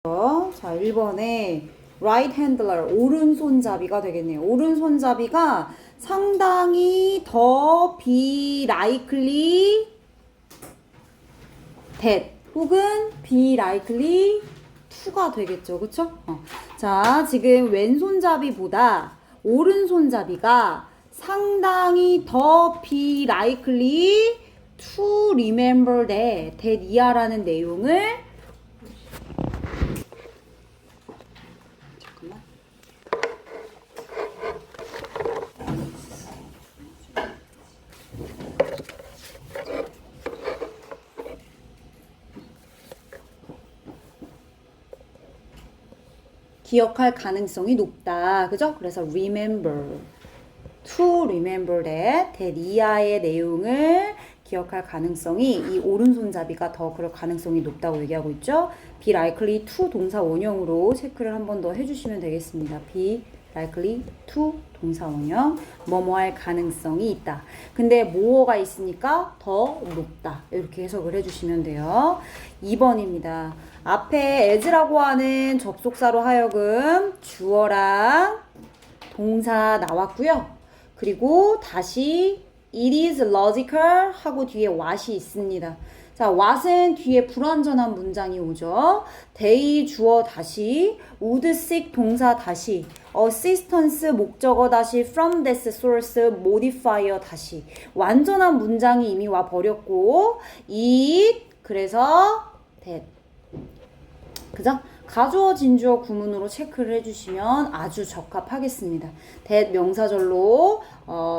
자, 1번에 right handler, 오른손잡이가 되겠네요. 오른손잡이가 상당히 더 be likely that 혹은 be likely to가 되겠죠. 그쵸? 자, 지금 왼손잡이보다 오른손잡이가 상당히 더 be likely to remember that 이하라는 내용을 기억할 가능성이 높다. 그죠? 그래서 remember, to remember that 이하의 내용을 기억할 가능성이 이 오른손잡이가 더 그럴 가능성이 높다고 얘기하고 있죠. be likely to 동사 원형으로 체크를 한 번 더 해주시면 되겠습니다. be likely to 동사 원형, 뭐뭐 할 가능성이 있다. 근데 뭐가 있으니까 더 높다. 이렇게 해석을 해주시면 돼요. 2번입니다. 앞에 as라고 하는 접속사로 하여금 주어랑 동사 나왔고요. 그리고 다시 it is logical 하고 뒤에 what이 있습니다. 자, what은 뒤에 불완전한 문장이 오죠. they 주어 다시, would seek 동사 다시, assistance 목적어 다시, from this source modifier 다시. 완전한 문장이 이미 와 버렸고 it 그래서 that. 그죠? 가주어, 진주어, 구문으로 체크를 해주시면 아주 적합하겠습니다. that 명사절로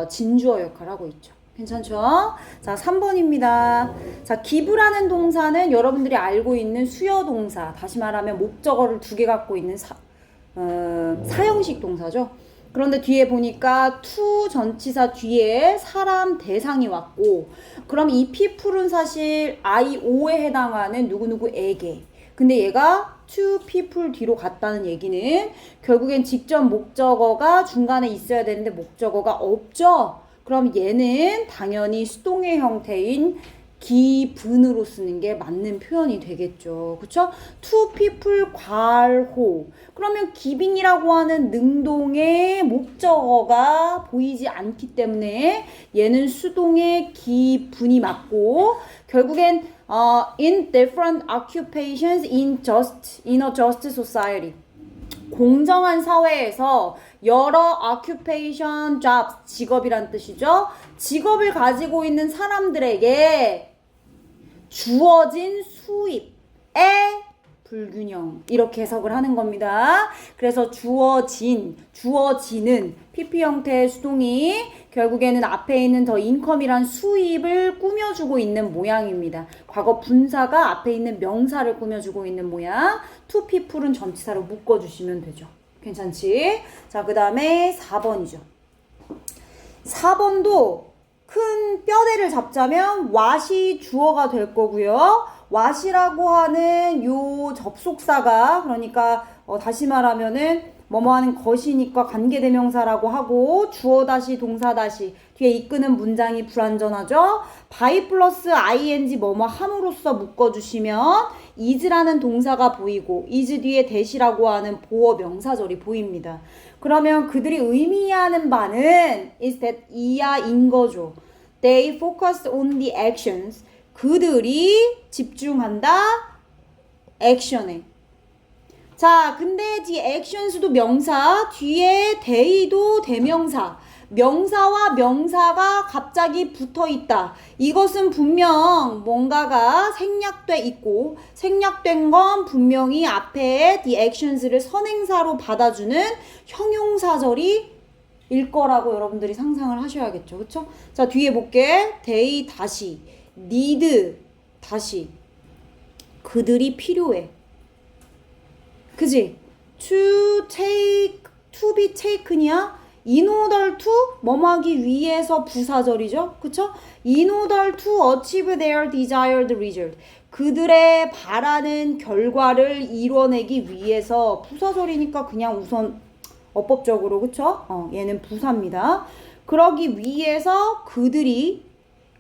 진주어 역할을 하고 있죠. 괜찮죠? 자, 3번입니다. 자, give라는 동사는 여러분들이 알고 있는 수요 동사, 다시 말하면 목적어를 두 개 갖고 있는 사형식 동사죠. 그런데 뒤에 보니까 to 전치사 뒤에 사람 대상이 왔고, 그럼 이 people은 사실 IO에 해당하는 누구누구에게. 근데 얘가 to people 뒤로 갔다는 얘기는 결국엔 직접 목적어가 중간에 있어야 되는데 목적어가 없죠. 그럼 얘는 당연히 수동의 형태인 기분으로 쓰는 게 맞는 표현이 되겠죠. 그쵸? to people 괄호. 그러면 given이라고 하는 능동의 목적어가 보이지 않기 때문에 얘는 수동의 기분이 맞고 결국엔 in different occupations in a just society. 공정한 사회에서 여러 occupation, jobs, 직업이란 뜻이죠. 직업을 가지고 있는 사람들에게 주어진 수입의 불균형 이렇게 해석을 하는 겁니다. 그래서 주어지는 PP 형태의 수동이 결국에는 앞에 있는 더 인컴이란 수입을 꾸며주고 있는 모양입니다. 과거 분사가 앞에 있는 명사를 꾸며주고 있는 모양. to people은 전치사로 묶어주시면 되죠. 괜찮지? 자, 그 다음에 4번이죠. 4번도 큰 뼈대를 잡자면 what이 주어가 될 거고요. what이라고 하는 요 접속사가 그러니까 다시 말하면은 뭐뭐 하는 것이니까 관계대명사라고 하고 주어 다시 동사 다시 뒤에 이끄는 문장이 불완전하죠. by 플러스 ing 뭐뭐 함으로써 묶어주시면 is라는 동사가 보이고 is 뒤에 that이라고 하는 보어 명사절이 보입니다. 그러면 그들이 의미하는 바는 is that 이하인 거죠. They focused on the actions. 그들이 집중한다 액션에. 자, 근데 the actions도 명사, 뒤에 they도 대명사, 명사와 명사가 갑자기 붙어 있다. 이것은 분명 뭔가가 생략돼 있고 생략된 건 분명히 앞에 the actions를 선행사로 받아주는 형용사절이 일 거라고 여러분들이 상상을 하셔야겠죠. 그쵸? 자, 뒤에 볼게. they 다시, need 다시, 그들이 필요해. 그지? to take, to be taken이야? in order to, 뭐뭐 하기 위해서 부사절이죠? 그쵸? in order to achieve their desired result. 그들의 바라는 결과를 이뤄내기 위해서 부사절이니까 그냥 우선 어법적으로 그쵸? 얘는 부사입니다. 그러기 위해서 그들이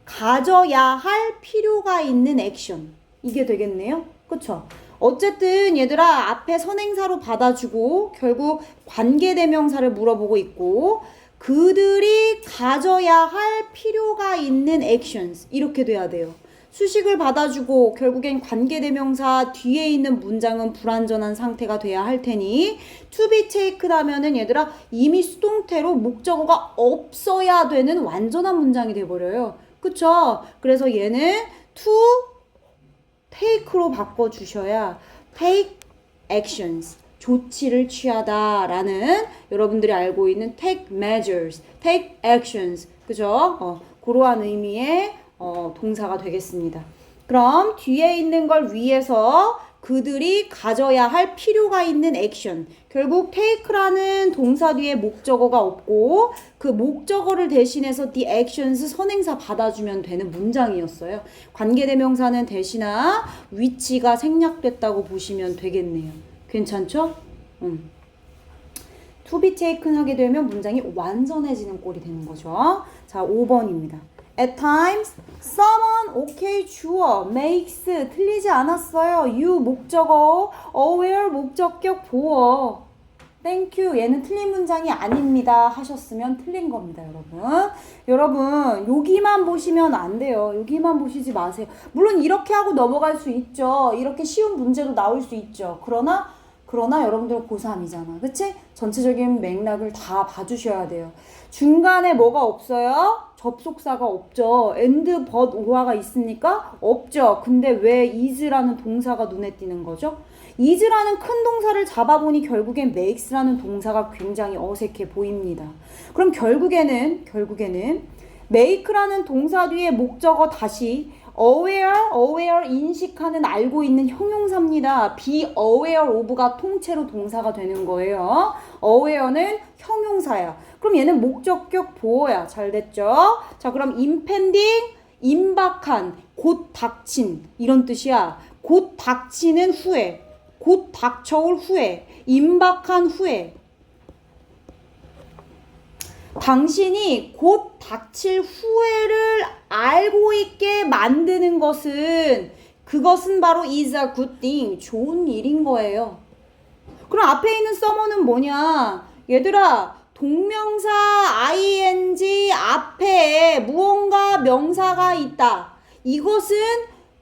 가져야 할 필요가 있는 액션. 이게 되겠네요. 그쵸? 어쨌든 얘들아 앞에 선행사로 받아주고 결국 관계대명사를 물어보고 있고 그들이 가져야 할 필요가 있는 actions 이렇게 돼야 돼요. 수식을 받아주고 결국엔 관계대명사 뒤에 있는 문장은 불완전한 상태가 돼야 할 테니 to be taken 하면은 얘들아 이미 수동태로 목적어가 없어야 되는 완전한 문장이 돼버려요. 그쵸? 그래서 얘는 to take로 바꿔주셔야 take actions 조치를 취하다라는 여러분들이 알고 있는 take measures, take actions 그죠? 그러한 의미의 동사가 되겠습니다. 그럼 뒤에 있는 걸 위해서 그들이 가져야 할 필요가 있는 액션. 결국 take라는 동사 뒤에 목적어가 없고 그 목적어를 대신해서 the actions 선행사 받아주면 되는 문장이었어요. 관계대명사는 대신아 위치가 생략됐다고 보시면 되겠네요. 괜찮죠? to be taken 하게 되면 문장이 완전해지는 꼴이 되는 거죠. 자, 5번입니다. At times, someone, okay, 주어, makes, 틀리지 않았어요. you, 목적어, aware, 목적격, 보어. Thank you, 얘는 틀린 문장이 아닙니다. 하셨으면 틀린 겁니다, 여러분. 여러분, 여기만 보시면 안 돼요. 여기만 보시지 마세요. 물론 이렇게 하고 넘어갈 수 있죠. 이렇게 쉬운 문제도 나올 수 있죠. 그러나 여러분들은 고3이잖아. 그치? 전체적인 맥락을 다 봐주셔야 돼요. 중간에 뭐가 없어요? 접속사가 없죠. and, but, or가 있습니까? 없죠. 근데 왜 is라는 동사가 눈에 띄는 거죠? is라는 큰 동사를 잡아보니 결국엔 makes라는 동사가 굉장히 어색해 보입니다. 그럼 결국에는 make라는 동사 뒤에 목적어 다시 aware 인식하는 알고 있는 형용사입니다. be aware of가 통째로 동사가 되는 거예요. aware는 형용사야. 그럼 얘는 목적격 보어야. 잘 됐죠? 자, 그럼 impending, 임박한, 곧 닥친 이런 뜻이야. 곧 닥치는 후에, 곧 닥쳐올 후에, 임박한 후에. 당신이 곧 닥칠 후회를 알고 있게 만드는 그것은 바로 is a good thing, 좋은 일인 거예요. 그럼 앞에 있는 someone은 뭐냐? 얘들아, 동명사 ing 앞에 무언가 명사가 있다. 이것은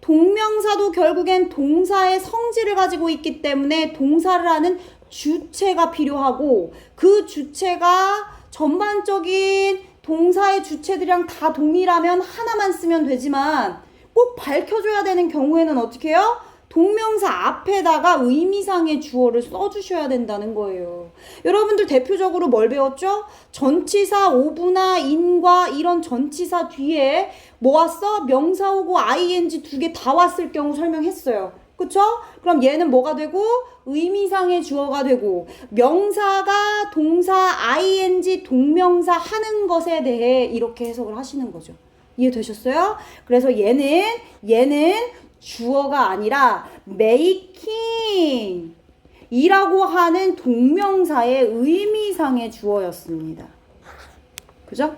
동명사도 결국엔 동사의 성질을 가지고 있기 때문에 동사를 하는 주체가 필요하고 그 주체가 전반적인 동사의 주체들이랑 다 동일하면 하나만 쓰면 되지만 꼭 밝혀줘야 되는 경우에는 어떻게 해요? 동명사 앞에다가 의미상의 주어를 써주셔야 된다는 거예요. 여러분들 대표적으로 뭘 배웠죠? 전치사 오브나 인과 이런 전치사 뒤에 뭐 왔어? 명사 오고 ing 두 개 다 왔을 경우 설명했어요. 그쵸? 그럼 얘는 뭐가 되고? 의미상의 주어가 되고 명사가 동사 ing 동명사 하는 것에 대해 이렇게 해석을 하시는 거죠. 이해되셨어요? 그래서 얘는 주어가 아니라 making 이라고 하는 동명사의 의미상의 주어였습니다. 그죠?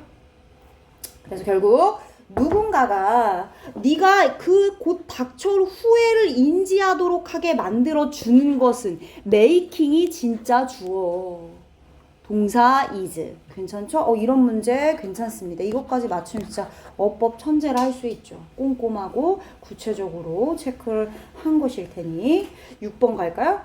그래서 결국 누군가가 네가 그 곧 닥쳐올 후회를 인지하도록 하게 만들어 주는 것은 making이 진짜 주어. 동사 is. 괜찮죠? 이런 문제 괜찮습니다. 이것까지 맞추면 진짜 어법 천재라 할 수 있죠. 꼼꼼하고 구체적으로 체크를 한 것일 테니 6번 갈까요?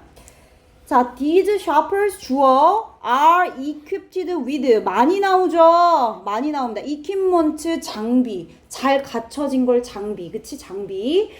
자, these shoppers 주어 are equipped with 많이 나오죠. 많이 나옵니다. equipment 장비, 잘 갖춰진 걸 장비, 그치? 장비.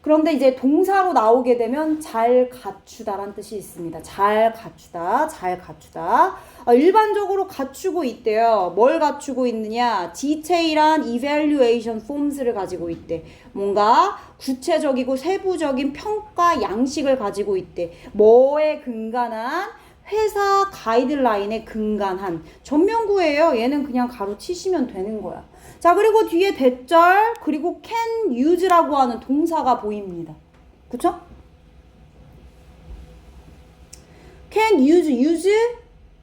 그런데 이제 동사로 나오게 되면 잘 갖추다란 뜻이 있습니다. 잘 갖추다, 잘 갖추다. 일반적으로 갖추고 있대요. 뭘 갖추고 있느냐? 디테일한 evaluation forms를 가지고 있대. 뭔가 구체적이고 세부적인 평가 양식을 가지고 있대. 뭐에 근간한? 회사 가이드라인에 근간한. 전면구예요. 얘는 그냥 가로치시면 되는 거야. 자, 그리고 뒤에 대절, 그리고 can use라고 하는 동사가 보입니다. 그쵸? can use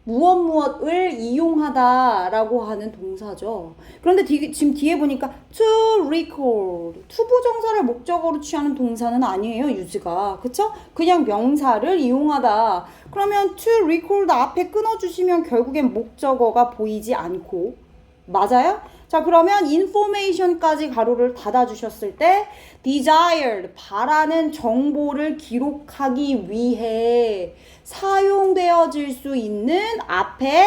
무엇을 이용하다라고 하는 동사죠. 그런데 지금 뒤에 보니까 to record, 투부정사를 목적어로 취하는 동사는 아니에요, use가. 그쵸? 그냥 명사를 이용하다. 그러면 to record 앞에 끊어주시면 결국엔 목적어가 보이지 않고, 맞아요? 자, 그러면 information까지 가로를 닫아주셨을 때 desired, 바라는 정보를 기록하기 위해 사용되어질 수 있는 앞에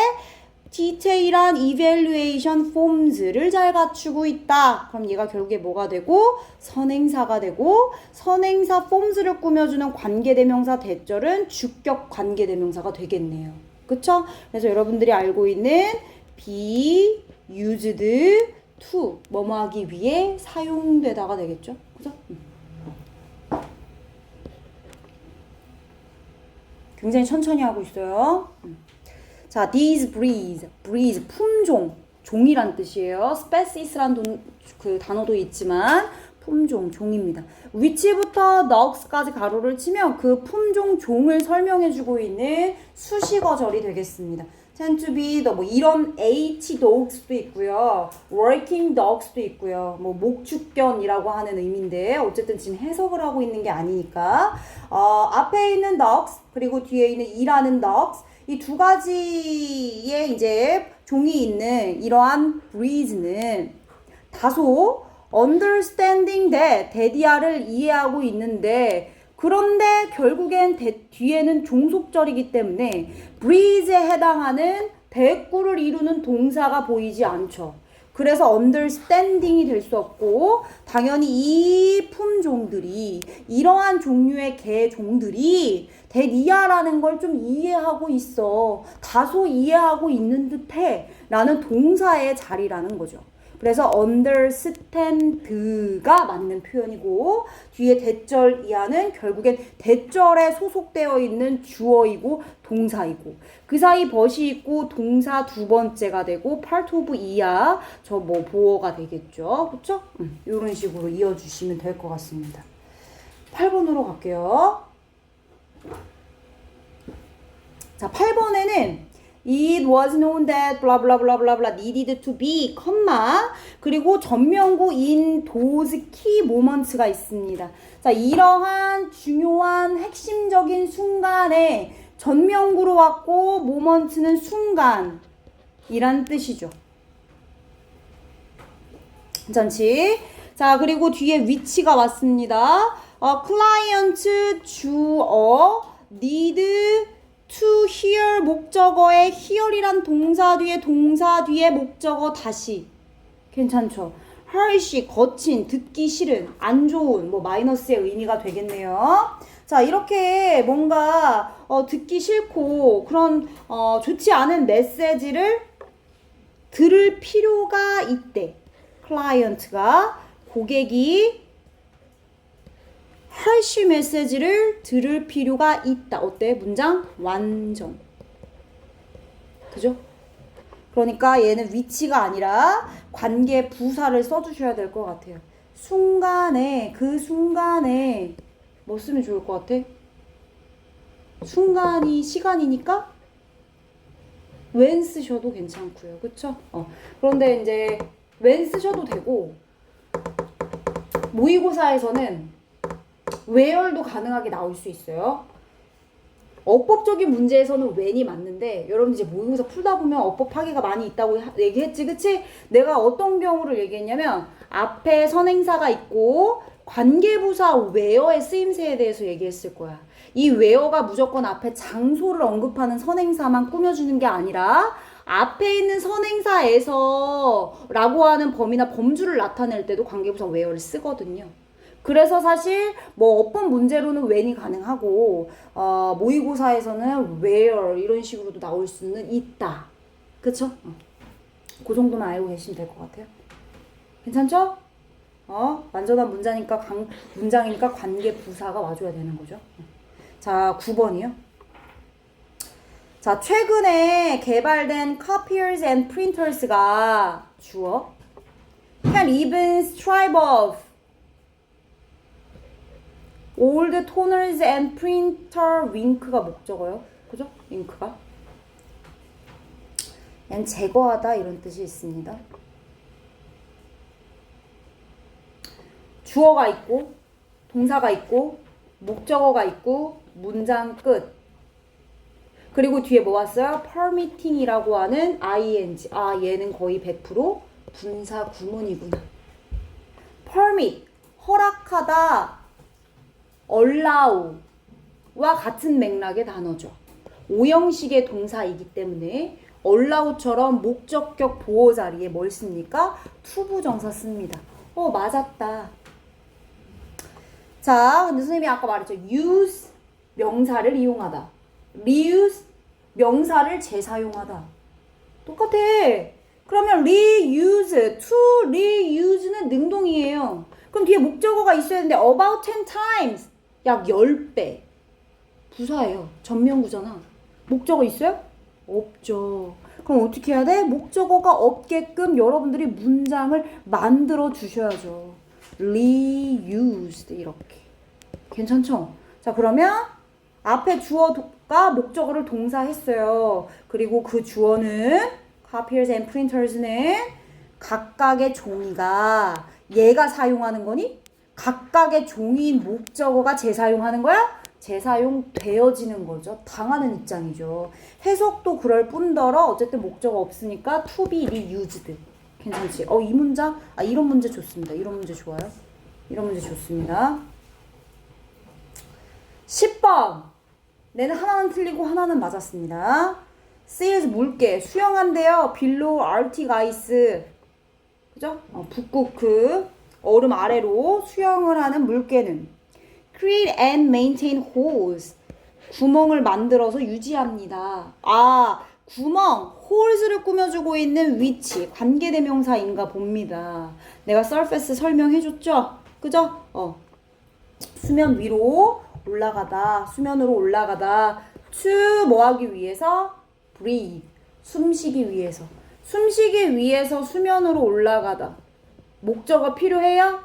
디테일한 evaluation forms를 잘 갖추고 있다. 그럼 얘가 결국에 뭐가 되고? 선행사가 되고, 선행사 forms를 꾸며주는 관계대명사 대절은 주격 관계대명사가 되겠네요. 그쵸? 그래서 여러분들이 알고 있는 be used to 뭐뭐 하기 위해 사용되다가 되겠죠? 그죠? 굉장히 천천히 하고 있어요. 자, these breeds, 품종, 종이란 뜻이에요. species란 그 단어도 있지만 품종, 종입니다. which부터 nux까지 가로를 치면 그 품종, 종을 설명해주고 있는 수식어절이 되겠습니다. tend to be 뭐 이런 H dogs도 있고요. working dogs도 있고요. 뭐 목축견이라고 하는 의미인데 어쨌든 지금 해석을 하고 있는 게 아니니까 앞에 있는 dogs 그리고 뒤에 있는 일하는 dogs 이 두 가지의 이제 종이 있는 이러한 breeds는 다소 understanding that 데디아를 이해하고 있는데 그런데 결국엔 뒤에는 종속절이기 때문에 breeds에 해당하는 대꾸를 이루는 동사가 보이지 않죠. 그래서 understanding이 될 수 없고 당연히 이 품종들이 이러한 종류의 개종들이 대니아라는 걸 좀 이해하고 있어. 다소 이해하고 있는 듯해 라는 동사의 자리라는 거죠. 그래서 understand가 맞는 표현이고 뒤에 대절 이하는 결국엔 대절에 소속되어 있는 주어이고 동사이고 그 사이 벗이 있고 동사 두 번째가 되고 part of 이하 저 뭐 보어가 되겠죠. 그쵸? 이런 식으로 이어주시면 될 것 같습니다. 8번으로 갈게요. 자, 8번에는 It was known that blah blah blah blah blah needed to be, 그리고 전명구 in those key moments가 있습니다. 자, 이러한 중요한 핵심적인 순간에 전명구로 왔고 moment는 순간이란 뜻이죠. 괜찮지? 자, 그리고 뒤에 위치가 왔습니다. client 주어 need to hear 목적어의 hear이란 동사 뒤에 목적어 다시 괜찮죠? harsh 거친 듣기 싫은 안 좋은 뭐 마이너스의 의미가 되겠네요. 자 이렇게 뭔가 듣기 싫고 그런 좋지 않은 메시지를 들을 필요가 있대. 클라이언트가 고객이 harsh 메시지를 들을 필요가 있다. 어때? 문장 완전. 그죠? 그러니까 얘는 위치가 아니라 관계 부사를 써주셔야 될 것 같아요. 순간에 그 순간에 뭐 쓰면 좋을 것 같아? 순간이 시간이니까 when 쓰셔도 괜찮고요. 그쵸? 그런데 이제 when 쓰셔도 되고 모의고사에서는 where도 가능하게 나올 수 있어요. 어법적인 문제에서는 when이 맞는데 여러분 이제 모의고사 풀다 보면 어법 파괴가 많이 있다고 얘기했지, 그치? 내가 어떤 경우를 얘기했냐면 앞에 선행사가 있고 관계부사 where의 쓰임새에 대해서 얘기했을 거야. 이 where가 무조건 앞에 장소를 언급하는 선행사만 꾸며주는 게 아니라 앞에 있는 선행사에서 라고 하는 범위나 범주를 나타낼 때도 관계부사 where를 쓰거든요. 그래서 사실 뭐 어떤 문제로는 when이 가능하고 모의고사에서는 where 이런 식으로도 나올 수는 있다. 그쵸? 그 정도만 알고 계시면 될 것 같아요. 괜찮죠? 완전한 문장이니까 관계 부사가 와줘야 되는 거죠. 자, 9번이요. 자, 최근에 개발된 copiers and printers가 주어 can even strive off old toners and printer wink가 목적어요. 그죠? 잉크가. 얘는 제거하다 이런 뜻이 있습니다. 주어가 있고 동사가 있고 목적어가 있고 문장 끝. 그리고 뒤에 뭐 왔어요? permitting이라고 하는 ing. 아, 얘는 거의 100% 분사 구문이구나. permit, 허락하다, allow와 같은 맥락의 단어죠. 오형식의 동사이기 때문에 allow처럼 목적격 보호 자리에 뭘 씁니까? 투부정사 씁니다. 맞았다. 자, 근데 선생님이 아까 말했죠. use, 명사를 이용하다. reuse, 명사를 재사용하다. 똑같아. 그러면 reuse, to reuse는 능동이에요. 그럼 뒤에 목적어가 있어야 되는데 about 10 times, 약 10배. 부사예요. 전면구잖아. 목적어 있어요? 없죠. 그럼 어떻게 해야 돼? 목적어가 없게끔 여러분들이 문장을 만들어 주셔야죠. reused 이렇게. 괜찮죠? 자, 그러면 앞에 주어가 목적어를 동사했어요. 그리고 그 주어는 copiers and printers는 각각의 종이가 얘가 사용하는 거니? 각각의 종이인 목적어가 재사용하는 거야? 재사용되어지는 거죠. 당하는 입장이죠. 해석도 그럴 뿐더러 어쨌든 목적어 없으니까 to be reused. 괜찮지? 이 문장? 이런 문제 좋습니다. 이런 문제 좋아요. 이런 문제 좋습니다. 10번. 얘는 하나는 틀리고 하나는 맞았습니다. seals 물개, 수영한대요. below arctic ice. 그죠? 북극 얼음 아래로 수영을 하는 물개는 create and maintain holes. 구멍을 만들어서 유지합니다. 구멍, 홀스를 꾸며주고 있는 위치, 관계대명사인가 봅니다. 내가 surface 설명해줬죠? 그죠? 수면 위로 올라가다, 수면으로 올라가다. to 뭐 하기 위해서? breathe, 숨쉬기 위해서. 숨쉬기 위해서 수면으로 올라가다. 목적어 필요해요?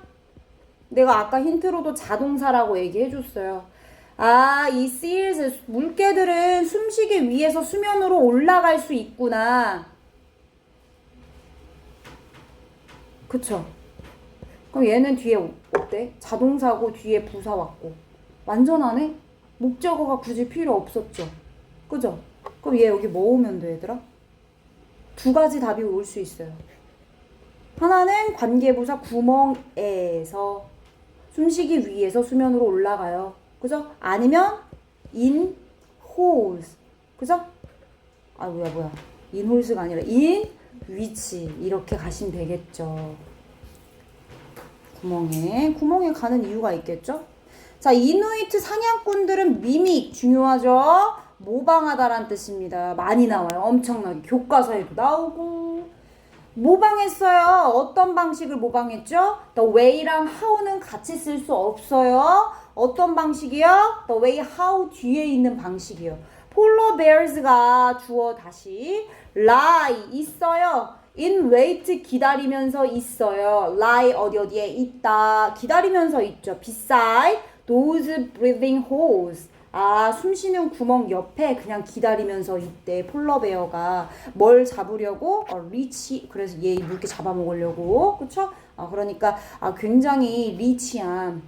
내가 아까 힌트로도 자동사라고 얘기해줬어요. 이 seals, 물개들은 숨쉬기 위해서 수면으로 올라갈 수 있구나. 그쵸? 그럼 얘는 뒤에 어때? 자동사고 뒤에 부사 왔고. 완전하네? 목적어가 굳이 필요 없었죠? 그죠? 그럼 얘 여기 뭐 오면 돼, 얘들아? 두 가지 답이 올 수 있어요. 하나는 관계부사 구멍에서 숨쉬기 위해서 수면으로 올라가요. 그죠? 아니면 in holes. 그죠? 뭐야. in holes가 아니라 in 위치. 이렇게 가시면 되겠죠. 구멍에 가는 이유가 있겠죠? 자, 이누이트 사냥꾼들은 미믹 중요하죠? 모방하다란 뜻입니다. 많이 나와요. 엄청나게. 교과서에도 나오고. 모방했어요. 어떤 방식을 모방했죠? The way랑 how는 같이 쓸 수 없어요. 어떤 방식이요? The way, how 뒤에 있는 방식이요. polar bears가 주어 다시 lie 있어요. in wait 기다리면서 있어요. lie 어디에 있다. 기다리면서 있죠. beside those breathing holes. 숨 쉬는 구멍 옆에 그냥 기다리면서 있대. 폴러베어가 뭘 잡으려고? 리치. 그래서 얘 물개 잡아먹으려고. 그쵸? 그러니까 굉장히 리치한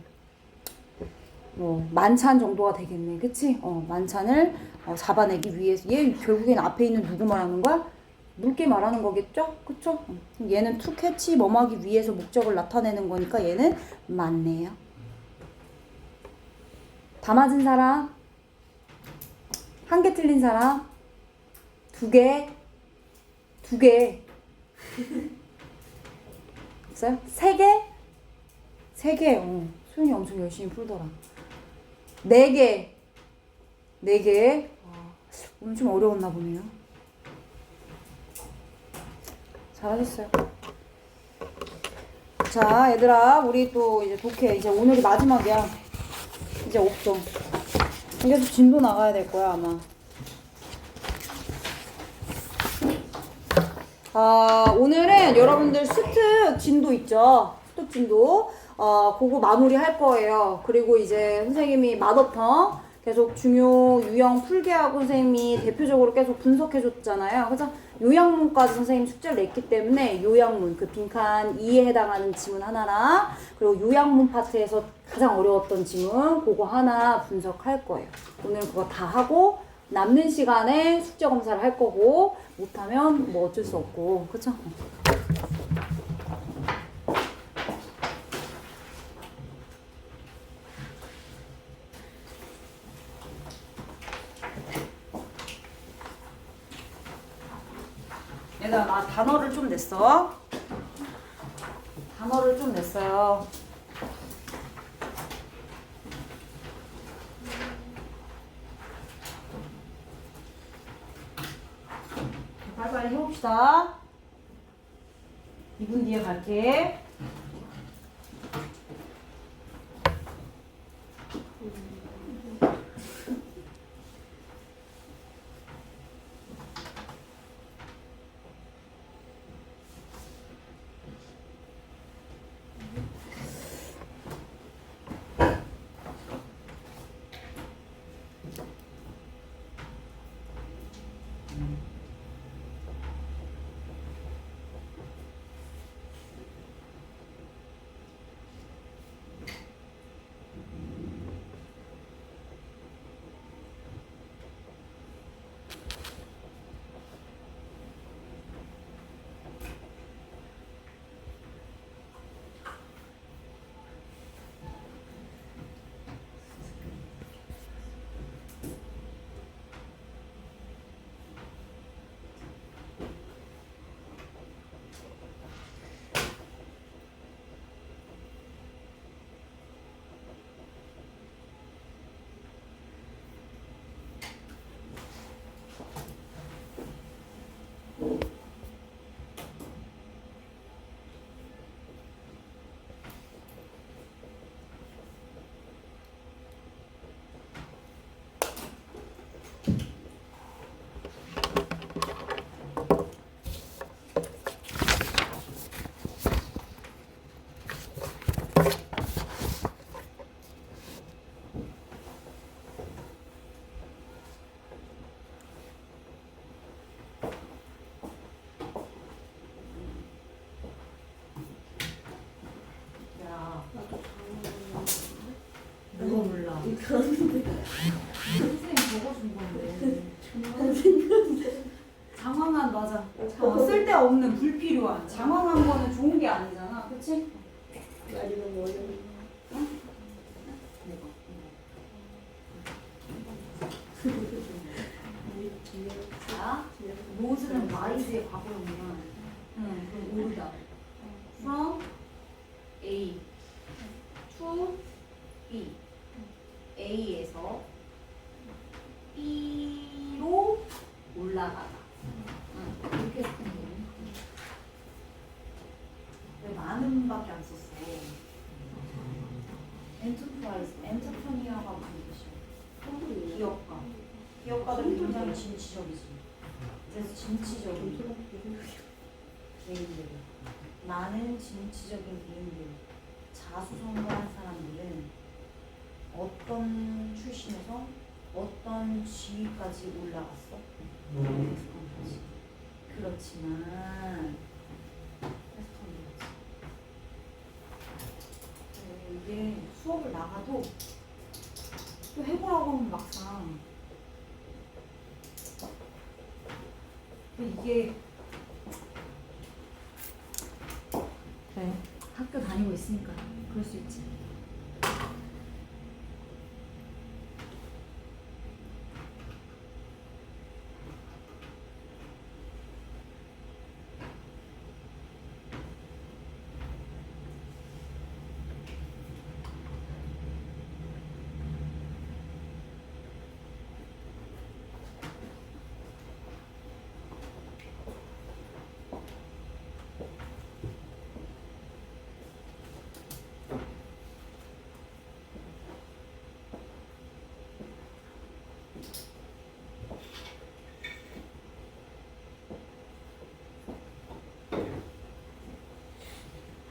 만찬 정도가 되겠네. 그치? 만찬을 잡아내기 위해서. 얘 결국엔 앞에 있는 누구 말하는 거야? 물개 말하는 거겠죠? 그쵸? 얘는 to catch 뭐하기 위해서 목적을 나타내는 거니까 얘는 맞네요. 다 맞은 사람? 한 개 틀린 사람? 두 개? 있어요? 세 개? 세 개. 수연이 엄청 열심히 풀더라. 네 개. 네 개. 오늘 좀 어려웠나 보네요. 잘하셨어요. 자, 얘들아, 우리 또 이제 독해. 이제 오늘이 마지막이야. 이제 없어. 계속 진도 나가야 될 거야, 아마. 오늘은 여러분들 수특 진도 있죠? 수특 진도. 그거 마무리 할 거예요. 그리고 이제 선생님이 맛없던 계속 중요 유형 풀게 하고 선생님이 대표적으로 계속 분석해 줬잖아요. 그래서 요약문까지 선생님 숙제를 냈기 때문에 요약문 그 빈칸 2에 해당하는 지문 하나랑 그리고 요약문 파트에서 가장 어려웠던 지문 그거 하나 분석할 거예요. 오늘 그거 다 하고 남는 시간에 숙제 검사를 할 거고 못하면 뭐 어쩔 수 없고 그쵸? 얘들아 나 단어를 좀 냈어. 단어를 좀 냈어요. 빨리빨리 해봅시다. 2분 뒤에 갈게. 누가 몰라? 선생님 적어준 건데. 장황한 맞아. 쓸데없는 불필요한. 장황한 거는 좋은 게 아니잖아, 그렇지? 아니면 뭐 자, 로즈는 마이즈의 과거형이야. 그럼 오르다. From A to B. A에서 B로 올라가다. 이렇게 쓰는 거예요. 왜 많은밖에 안 썼어? 엔터프라이즈, 엔터프니어가 무슨 뜻이야? 기업가. 기업가들이 굉장히 진취적이지. 그래서 진취적인 개인들, 많은 진취적인 개인들, 자수성가한 사람들은 어떤 출신에서 어떤 지위까지 올라갔어? 그렇지만 이게 수업을 나가도 또 해보라고 하면 막상 이게 그래 학교 다니고 있으니까 그럴 수 있지.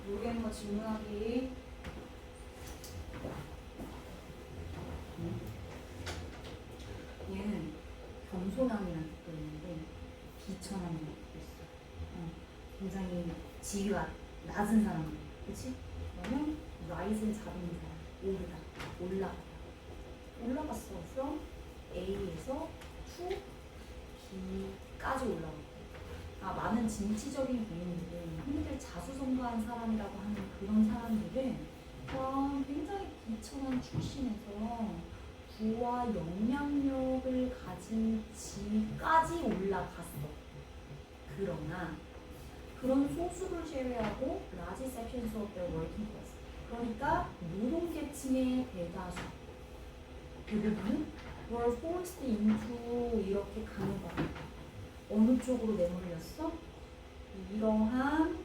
모르겠는 거 질문하기. 겸손함이라는 뜻도 있는데 비천함이라는 뜻도 있어. 굉장히 지위가 낮은 사람, 그렇지? 그러면 rise는 잡은 사람, 오르다, 올라가다. 올라갔어. from A에서 to B까지 올라갔고. 많은 진취적인 고민들은 흔히들 자수성가한 사람이라고 하는 그런 사람들은 굉장히 비천한 출신에서 부와 영향력을 가진 지위까지 올라갔어. 그러나 그런 소수를 제외하고 large sections of the working class, 그러니까 노동계층의 대다수 대부분은 were forced into 이렇게 강요받았다. 어느 쪽으로 내몰렸어? 이러한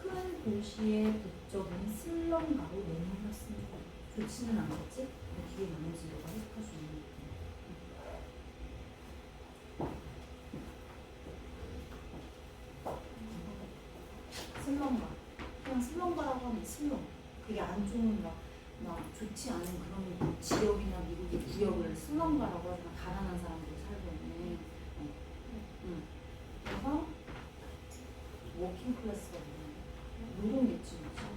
큰 도시의 북적인 슬럼가로 내몰렸습니다. 좋지는 않겠지? 뒤에 나머지 너가 해석할 수 있는 슬럼가. 그냥 슬럼가라고 하면 슬럼. 그게 안 좋은 막 좋지 않은 그런 지역이나 미국의 구역을 슬럼가라고 하지만 가난한 사람들이 살고 있는. 그래서 워킹 클래스가 노동계층이죠.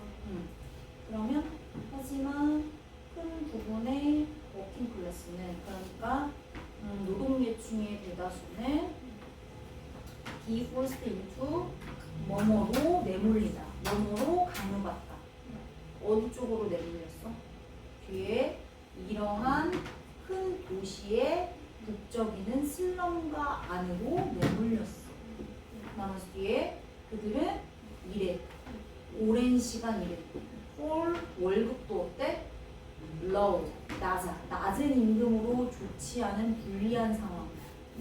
그러면 하지만 큰 부분의 워킹 클래스는, 그러니까 노동계층의 대다수는 be forced into 뭐뭐로 내몰리다, 뭐뭐로 강요받다. 어디 쪽으로 내몰렸어? 뒤에 이러한 큰 도시의 북적이는 슬럼가 안으로 내몰렸어. 나머지 뒤에 그들은 일해. 오랜 시간 일했고, for 월급도 어때? low, 낮은 임금으로 좋지 않은 불리한 상황,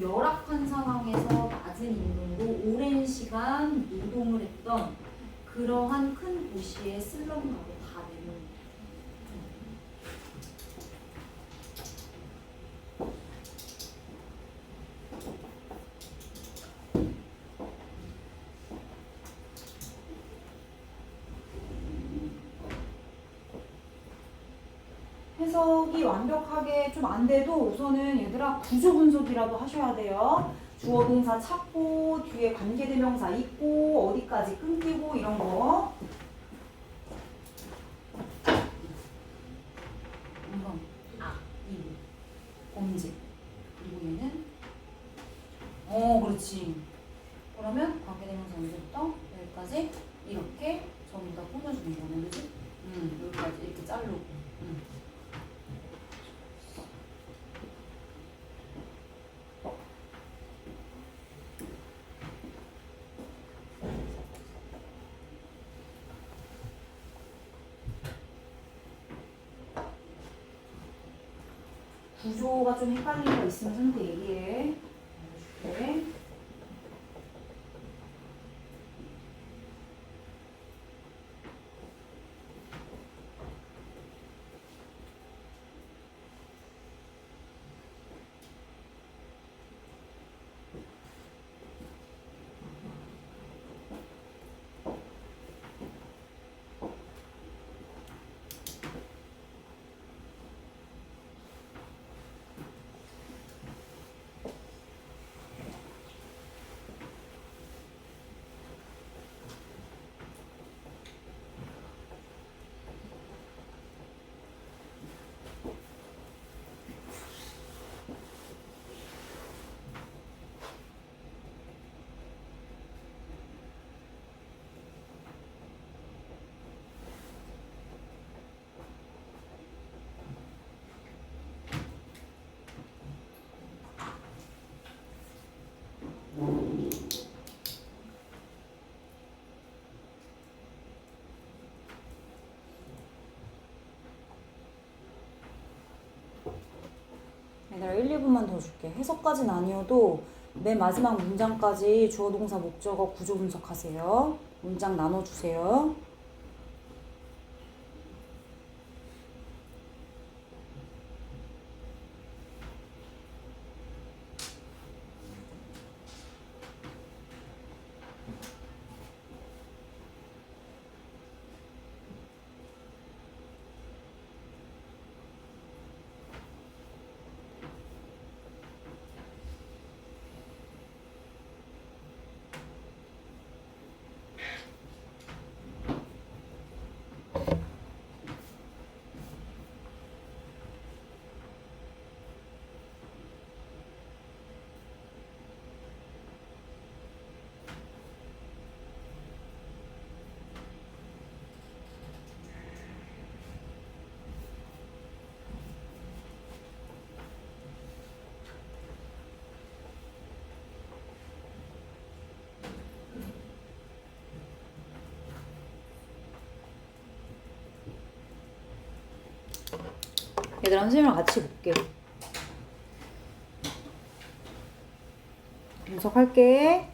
열악한 상황에서 낮은 임금으로 오랜 시간 노동을 했던 그러한 큰 도시의 슬럼가로 다 내놓은. 해석이 완벽하게 좀 안 돼도 우선은 얘들아 구조 분석이라도 하셔야 돼요. 주어 동사 찾고 뒤에 관계대명사 있고 어디까지 끊기고 이런 거. 음성, 이부, 범죄. 그리고 얘는 그렇지. 그러면 관계대명사 언제부터 여기까지 이렇게 전부 다 꾸며주는 거네, 그렇지? 여기까지 이렇게 자르고. 구조가 좀 헷갈리는 거 있으면 선생님한테 얘기해. 네. 얘들아 1, 2분만 더 줄게. 해석까지는 아니어도 맨 마지막 문장까지 주어 동사 목적어 구조 분석하세요. 문장 나눠주세요. 얘들아, 선생님이랑 같이 볼게. 분석할게.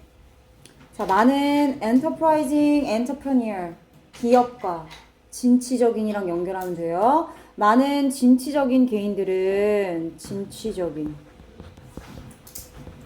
자, 나는 enterprising entrepreneur, 기업가, 진취적인이랑 연결하면 돼요. 많은 진취적인 개인들은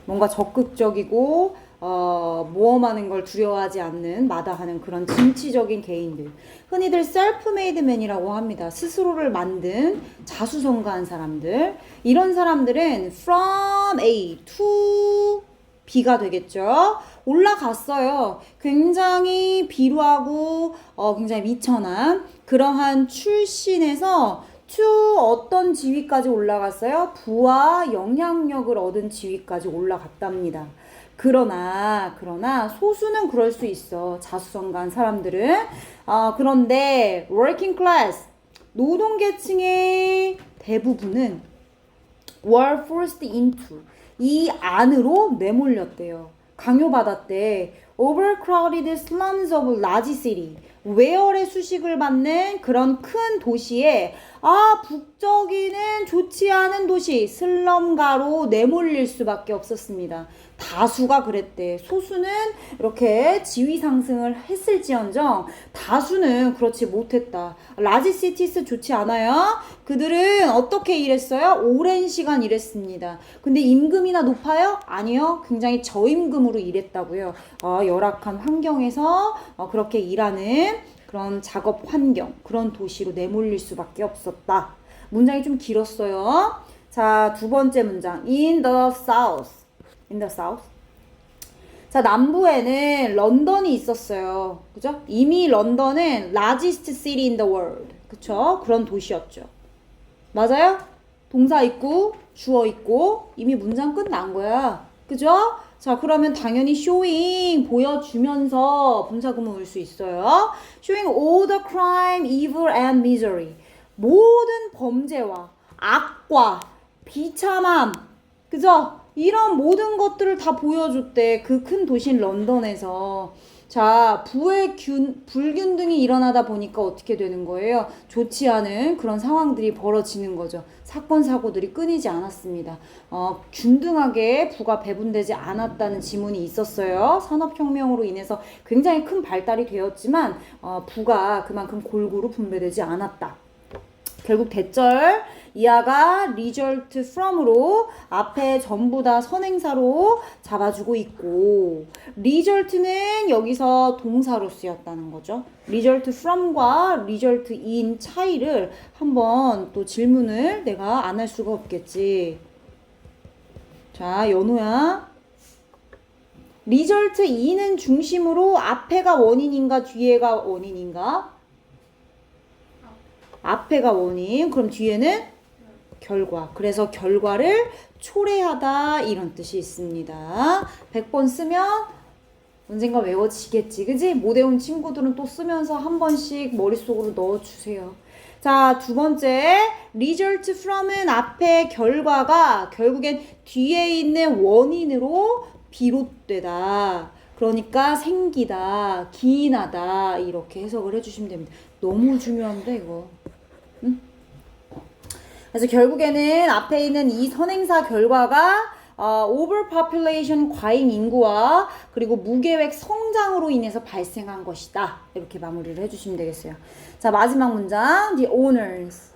뭔가 적극적이고 모험하는 걸 두려워하지 않는, 마다하는 그런 진취적인 개인들. 흔히들 self-made man이라고 합니다. 스스로를 만든 자수성가한 사람들. 이런 사람들은 from A to B가 되겠죠. 올라갔어요. 굉장히 비루하고 굉장히 미천한 그러한 출신에서 to 어떤 지위까지 올라갔어요? 부와 영향력을 얻은 지위까지 올라갔답니다. 그러나 소수는 그럴 수 있어. 자수성가한 사람들은. 그런데 working class, 노동계층의 대부분은 were forced into, 이 안으로 내몰렸대요. 강요받았대. overcrowded slums of large city, 외열의 수식을 받는 그런 큰 도시에 북적이는 좋지 않은 도시, 슬럼가로 내몰릴 수밖에 없었습니다. 다수가 그랬대. 소수는 이렇게 지위 상승을 했을지언정 다수는 그렇지 못했다. 라지 시티스 좋지 않아요? 그들은 어떻게 일했어요? 오랜 시간 일했습니다. 근데 임금이나 높아요? 아니요. 굉장히 저임금으로 일했다고요. 열악한 환경에서 그렇게 일하는 그런 작업 환경, 그런 도시로 내몰릴 수밖에 없었다. 문장이 좀 길었어요. 자, 두 번째 문장. In the south. 자, 남부에는 런던이 있었어요. 그죠? 이미 런던은 largest city in the world. 그쵸? 그런 도시였죠. 맞아요? 동사 있고, 주어 있고, 이미 문장 끝난 거야. 그죠? 자, 그러면 당연히 showing, 보여주면서 분사구문 올 수 있어요. showing all the crime, evil and misery. 모든 범죄와 악과 비참함. 그죠? 이런 모든 것들을 다 보여줬대. 그 큰 도시인 런던에서. 자, 부의 불균등이 일어나다 보니까 어떻게 되는 거예요? 좋지 않은 그런 상황들이 벌어지는 거죠. 사건, 사고들이 끊이지 않았습니다. 균등하게 부가 배분되지 않았다는 지문이 있었어요. 산업혁명으로 인해서 굉장히 큰 발달이 되었지만 부가 그만큼 골고루 분배되지 않았다. 결국 대절 이하가 result from으로 앞에 전부 다 선행사로 잡아주고 있고, result는 여기서 동사로 쓰였다는 거죠. result from과 result in 차이를 한번 또 질문을 내가 안 할 수가 없겠지. 자, 연호야. result in은 중심으로 앞에가 원인인가 뒤에가 원인인가? 앞에가 원인, 그럼 뒤에는 결과. 그래서 결과를 초래하다 이런 뜻이 있습니다. 100번 쓰면 언젠가 외워지겠지. 그지? 못 외운 친구들은 또 쓰면서 한 번씩 머릿속으로 넣어주세요. 자, 두 번째, result from은 앞에 결과가 결국엔 뒤에 있는 원인으로 비롯되다. 그러니까 생기다, 기인하다 이렇게 해석을 해주시면 됩니다. 너무 중요한데 이거. 응? 그래서 결국에는 앞에 있는 이 선행사 결과가 overpopulation, 과잉 인구와 그리고 무계획 성장으로 인해서 발생한 것이다. 이렇게 마무리를 해주시면 되겠어요. 자, 마지막 문장. The owners.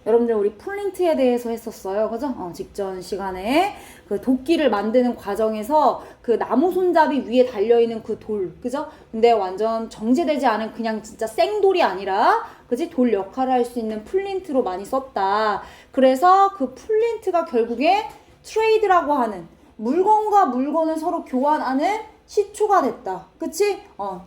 여러분들 우리 플린트에 대해서 했었어요. 그죠? 직전 시간에 그 도끼를 만드는 과정에서 그 나무 손잡이 위에 달려있는 그 돌. 그죠? 근데 완전 정제되지 않은 그냥 진짜 생돌이 아니라 그지? 돌 역할을 할 수 있는 플린트로 많이 썼다. 그래서 그 플린트가 결국에 트레이드라고 하는 물건과 물건을 서로 교환하는 시초가 됐다. 그치?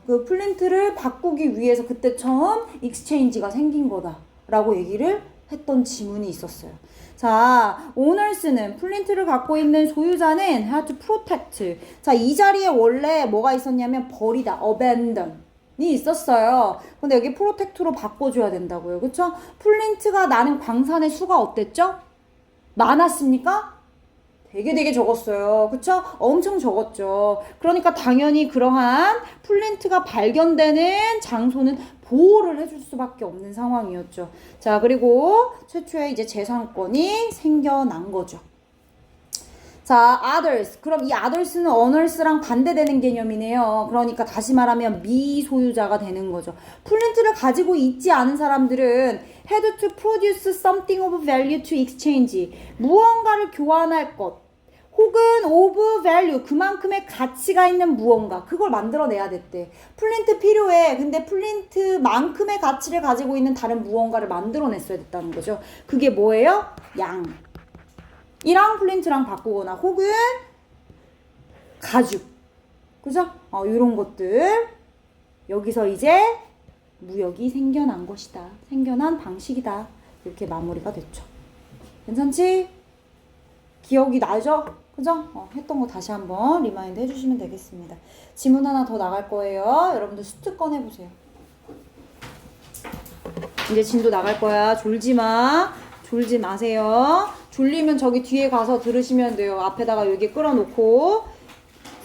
그 플린트를 바꾸기 위해서 그때 처음 익스체인지가 생긴 거다. 라고 얘기를 했던 지문이 있었어요. 자, owners는 플린트를 갖고 있는 소유자는 had to protect. 자, 이 자리에 원래 뭐가 있었냐면 버리다, abandon이 있었어요. 근데 여기 protect로 바꿔줘야 된다고요. 그쵸? 플린트가 나는 광산의 수가 어땠죠? 많았습니까? 되게 적었어요. 그쵸? 엄청 적었죠. 그러니까 당연히 그러한 플린트가 발견되는 장소는 보호를 해줄 수밖에 없는 상황이었죠. 자, 그리고 최초의 이제 재산권이 생겨난 거죠. 자, others. 그럼 이 others는 owners랑 반대되는 개념이네요. 그러니까 다시 말하면 미소유자가 되는 거죠. 플린트를 가지고 있지 않은 사람들은 had to produce something of value to exchange. 무언가를 교환할 것. 혹은 of value. 그만큼의 가치가 있는 무언가. 그걸 만들어내야 됐대. 플린트 필요해. 근데 플린트만큼의 가치를 가지고 있는 다른 무언가를 만들어냈어야 됐다는 거죠. 그게 뭐예요? 양. 이랑 플린트랑 바꾸거나 혹은 가죽, 그죠? 이런 것들 여기서 이제 무역이 생겨난 것이다. 생겨난 방식이다. 이렇게 마무리가 됐죠. 괜찮지? 기억이 나죠? 그죠? 했던 거 다시 한번 리마인드 해주시면 되겠습니다. 지문 하나 더 나갈 거예요. 여러분들 수트 꺼내보세요. 이제 진도 나갈 거야. 졸지 마. 졸지 마세요. 졸리면 저기 뒤에 가서 들으시면 돼요. 앞에다가 여기 끌어놓고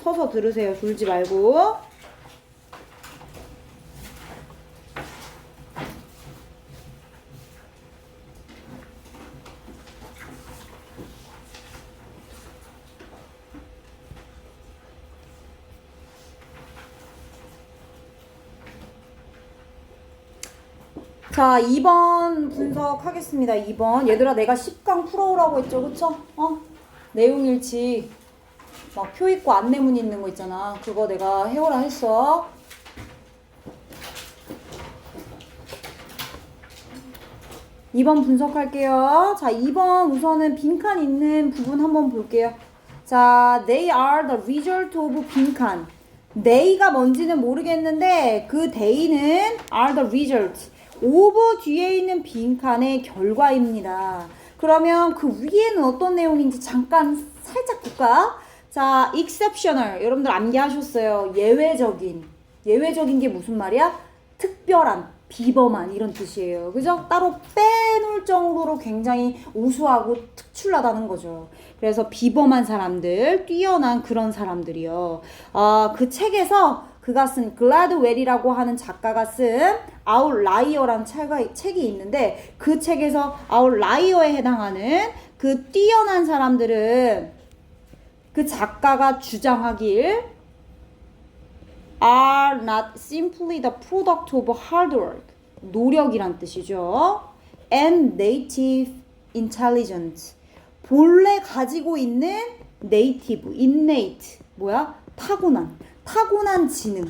서서 들으세요. 졸지 말고. 자, 2번 분석하겠습니다. 2번. 얘들아, 내가 10강 풀어오라고 했죠. 그쵸? 내용일치. 막 표 있고 안내문 있는 거 있잖아. 그거 내가 해오라 했어. (2번) 분석할게요. 자, 2번 우선은 빈칸 있는 부분 한번 볼게요. 자, they are the result of 빈칸. they가 뭔지는 모르겠는데 그 they는 are the result. of 뒤에 있는 빈칸의 결과입니다. 그러면 그 위에는 어떤 내용인지 잠깐 살짝 볼까? 자, exceptional. 여러분들 암기하셨어요. 예외적인. 예외적인 게 무슨 말이야? 특별한, 비범한 이런 뜻이에요. 그죠? 따로 빼놓을 정도로 굉장히 우수하고 특출나다는 거죠. 그래서 비범한 사람들, 뛰어난 그런 사람들이요. 그 책에서 그가 쓴 글라드웰이라고 하는 작가가 쓴 아웃라이어라는 책이 있는데 그 책에서 아웃라이어에 해당하는 그 뛰어난 사람들은 그 작가가 주장하길 are not simply the product of hard work. 노력이란 뜻이죠. and native intelligence. 본래 가지고 있는 native, innate. 뭐야? 타고난 지능.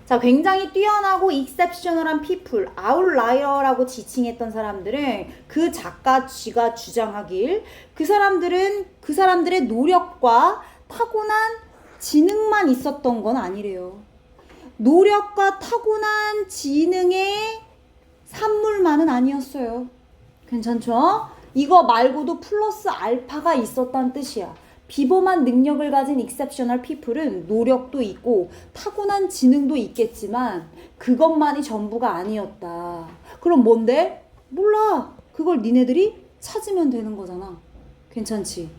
자, 굉장히 뛰어나고 exceptional한 people, outlier라고 지칭했던 사람들은 그 작가 쥐가 주장하길 그 사람들의 노력과 타고난 지능만 있었던 건 아니래요. 노력과 타고난 지능의 산물만은 아니었어요. 괜찮죠? 이거 말고도 플러스 알파가 있었다는 뜻이야. 비범한 능력을 가진 exceptional people은 노력도 있고 타고난 지능도 있겠지만 그것만이 전부가 아니었다. 그럼 뭔데? 몰라. 그걸 니네들이 찾으면 되는 거잖아. 괜찮지?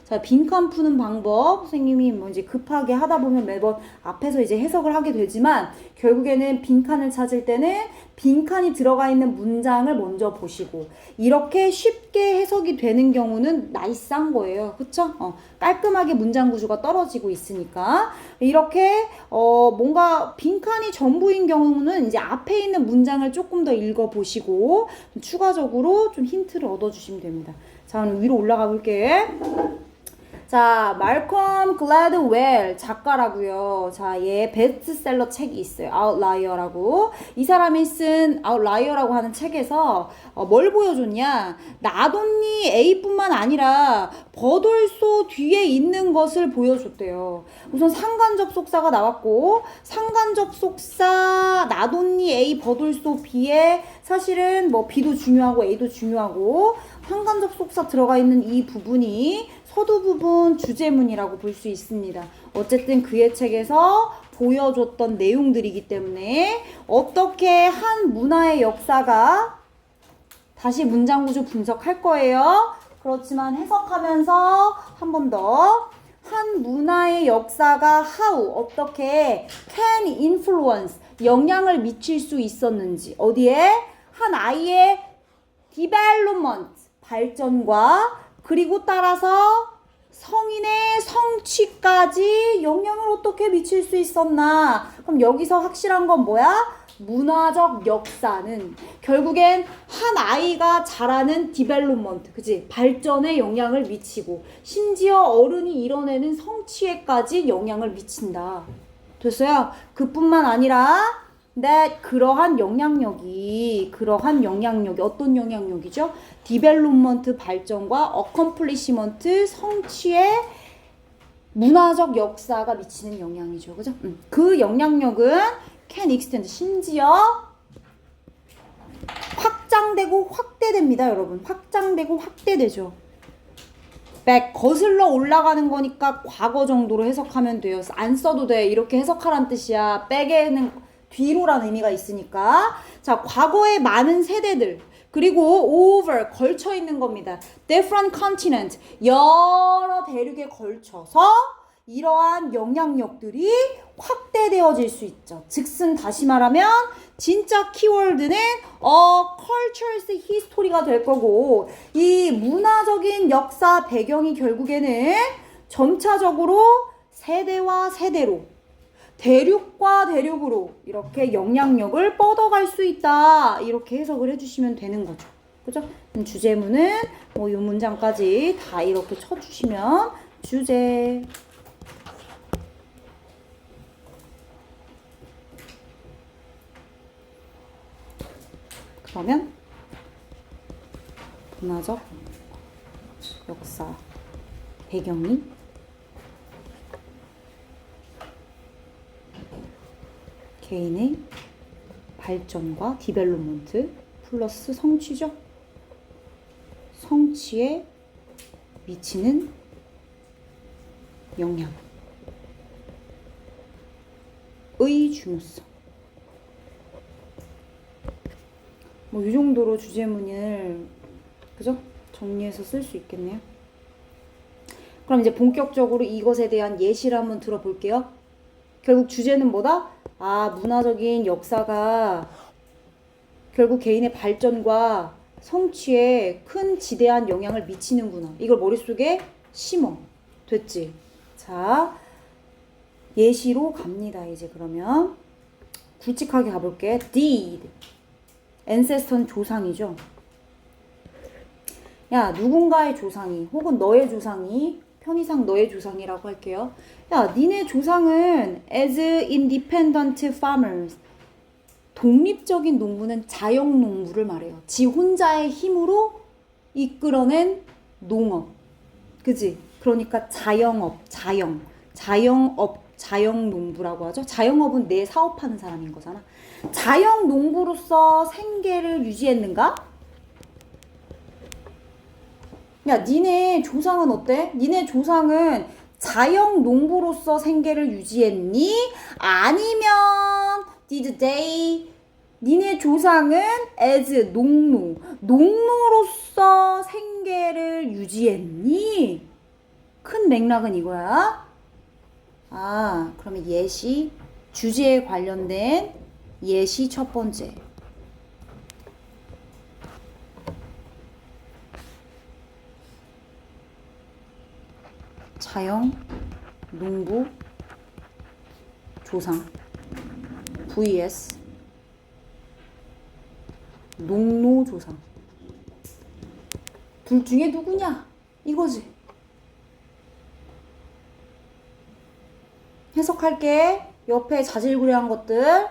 자, 빈칸 푸는 방법 선생님이 뭐 이제 급하게 하다 보면 매번 앞에서 이제 해석을 하게 되지만 결국에는 빈칸을 찾을 때는 빈칸이 들어가 있는 문장을 먼저 보시고 이렇게 쉽게 해석이 되는 경우는 나이스한 거예요. 그쵸? 깔끔하게 문장 구조가 떨어지고 있으니까 이렇게 뭔가 빈칸이 전부인 경우는 이제 앞에 있는 문장을 조금 더 읽어보시고 추가적으로 좀 힌트를 얻어주시면 됩니다. 자, 그럼 위로 올라가 볼게. 자, 말콤 글래드웰 작가라고요. 자, 얘 베스트셀러 책이 있어요. 아웃라이어라고. 이 사람이 쓴 아웃라이어라고 하는 책에서 뭘 보여줬냐? 나돈니 A뿐만 아니라 버돌소 뒤에 있는 것을 보여줬대요. 우선 상관접속사가 나왔고 상관접속사 나돈니 A 버돌소 B에 사실은 뭐 B도 중요하고 A도 중요하고 상관접속사 들어가 있는 이 부분이 서두 부분 주제문이라고 볼 수 있습니다. 어쨌든 그의 책에서 보여줬던 내용들이기 때문에 어떻게 한 문화의 역사가 다시 문장 구조 분석할 거예요. 그렇지만 해석하면서 한 번 더. 한 문화의 역사가 how, 어떻게 can influence, 영향을 미칠 수 있었는지. 어디에? 한 아이의 development, 발전과 그리고 따라서 성인의 성취까지 영향을 어떻게 미칠 수 있었나? 그럼 여기서 확실한 건 뭐야? 문화적 역사는 결국엔 한 아이가 자라는 디벨롭먼트, 그치? 발전에 영향을 미치고 심지어 어른이 이뤄내는 성취에까지 영향을 미친다. 됐어요? 그뿐만 아니라 그러한 영향력이 어떤 영향력이죠? 디벨롭먼트 발전과 어컴플리시먼트 성취에 문화적 역사가 미치는 영향이죠. 그죠? 그 영향력은 can extend, 심지어 확장되고 확대됩니다, 여러분. 확장되고 확대되죠. back, 거슬러 올라가는 거니까 과거 정도로 해석하면 돼요. 안 써도 돼. 이렇게 해석하란 뜻이야. back에는 뒤로라는 의미가 있으니까. 자, 과거의 많은 세대들, 그리고 over, 걸쳐 있는 겁니다. different continent, 여러 대륙에 걸쳐서 이러한 영향력들이 확대되어질 수 있죠. 즉슨 다시 말하면 진짜 키워드는 culture's history가 될 거고, 이 문화적인 역사 배경이 결국에는 점차적으로 세대와 세대로, 대륙과 대륙으로 이렇게 영향력을 뻗어갈 수 있다. 이렇게 해석을 해주시면 되는 거죠. 그죠? 주제문은 이 문장까지 다 이렇게 쳐주시면 주제. 그러면 문화적 역사 배경이 개인의 발전과 디벨롭먼트 플러스 성취죠. 성취에 미치는 영향의 중요성. 이 정도로 주제문을 그죠? 정리해서 쓸 수 있겠네요. 그럼 이제 본격적으로 이것에 대한 예시를 한번 들어볼게요. 결국 주제는 뭐다? 문화적인 역사가 결국 개인의 발전과 성취에 큰 지대한 영향을 미치는구나. 이걸 머릿속에 심어. 됐지? 자, 예시로 갑니다. 이제 그러면 굵직하게 가볼게. did. ancestor는 조상이죠. 야, 누군가의 조상이 혹은 너의 조상이, 편의상 너의 조상이라고 할게요. 야, 니네 조상은 as independent farmers, 독립적인 농부는 자영 농부를 말해요. 지 혼자의 힘으로 이끌어낸 농업. 그지? 그러니까 자영업, 자영 농부라고 하죠. 자영업은 내 사업하는 사람인 거잖아. 자영 농부로서 생계를 유지했는가? 야, 니네 조상은 어때? 니네 조상은 자영 농부로서 생계를 유지했니? 아니면 did they? 니네 조상은 as 농노로서 생계를 유지했니? 큰 맥락은 이거야. 그러면 예시, 주제에 관련된 예시 첫 번째. 자영 농부 조상 vs 농노 조상. 둘 중에 누구냐? 이거지. 해석할게. 옆에 자질구레한 것들.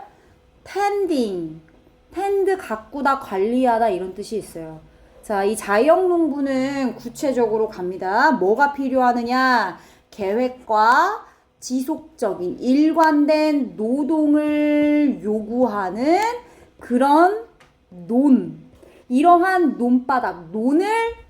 텐드 가꾸다, 관리하다 이런 뜻이 있어요. 자, 이 자영농부는 구체적으로 갑니다. 뭐가 필요하느냐? 계획과 지속적인 일관된 노동을 요구하는 그런 이러한 논바닥, 논을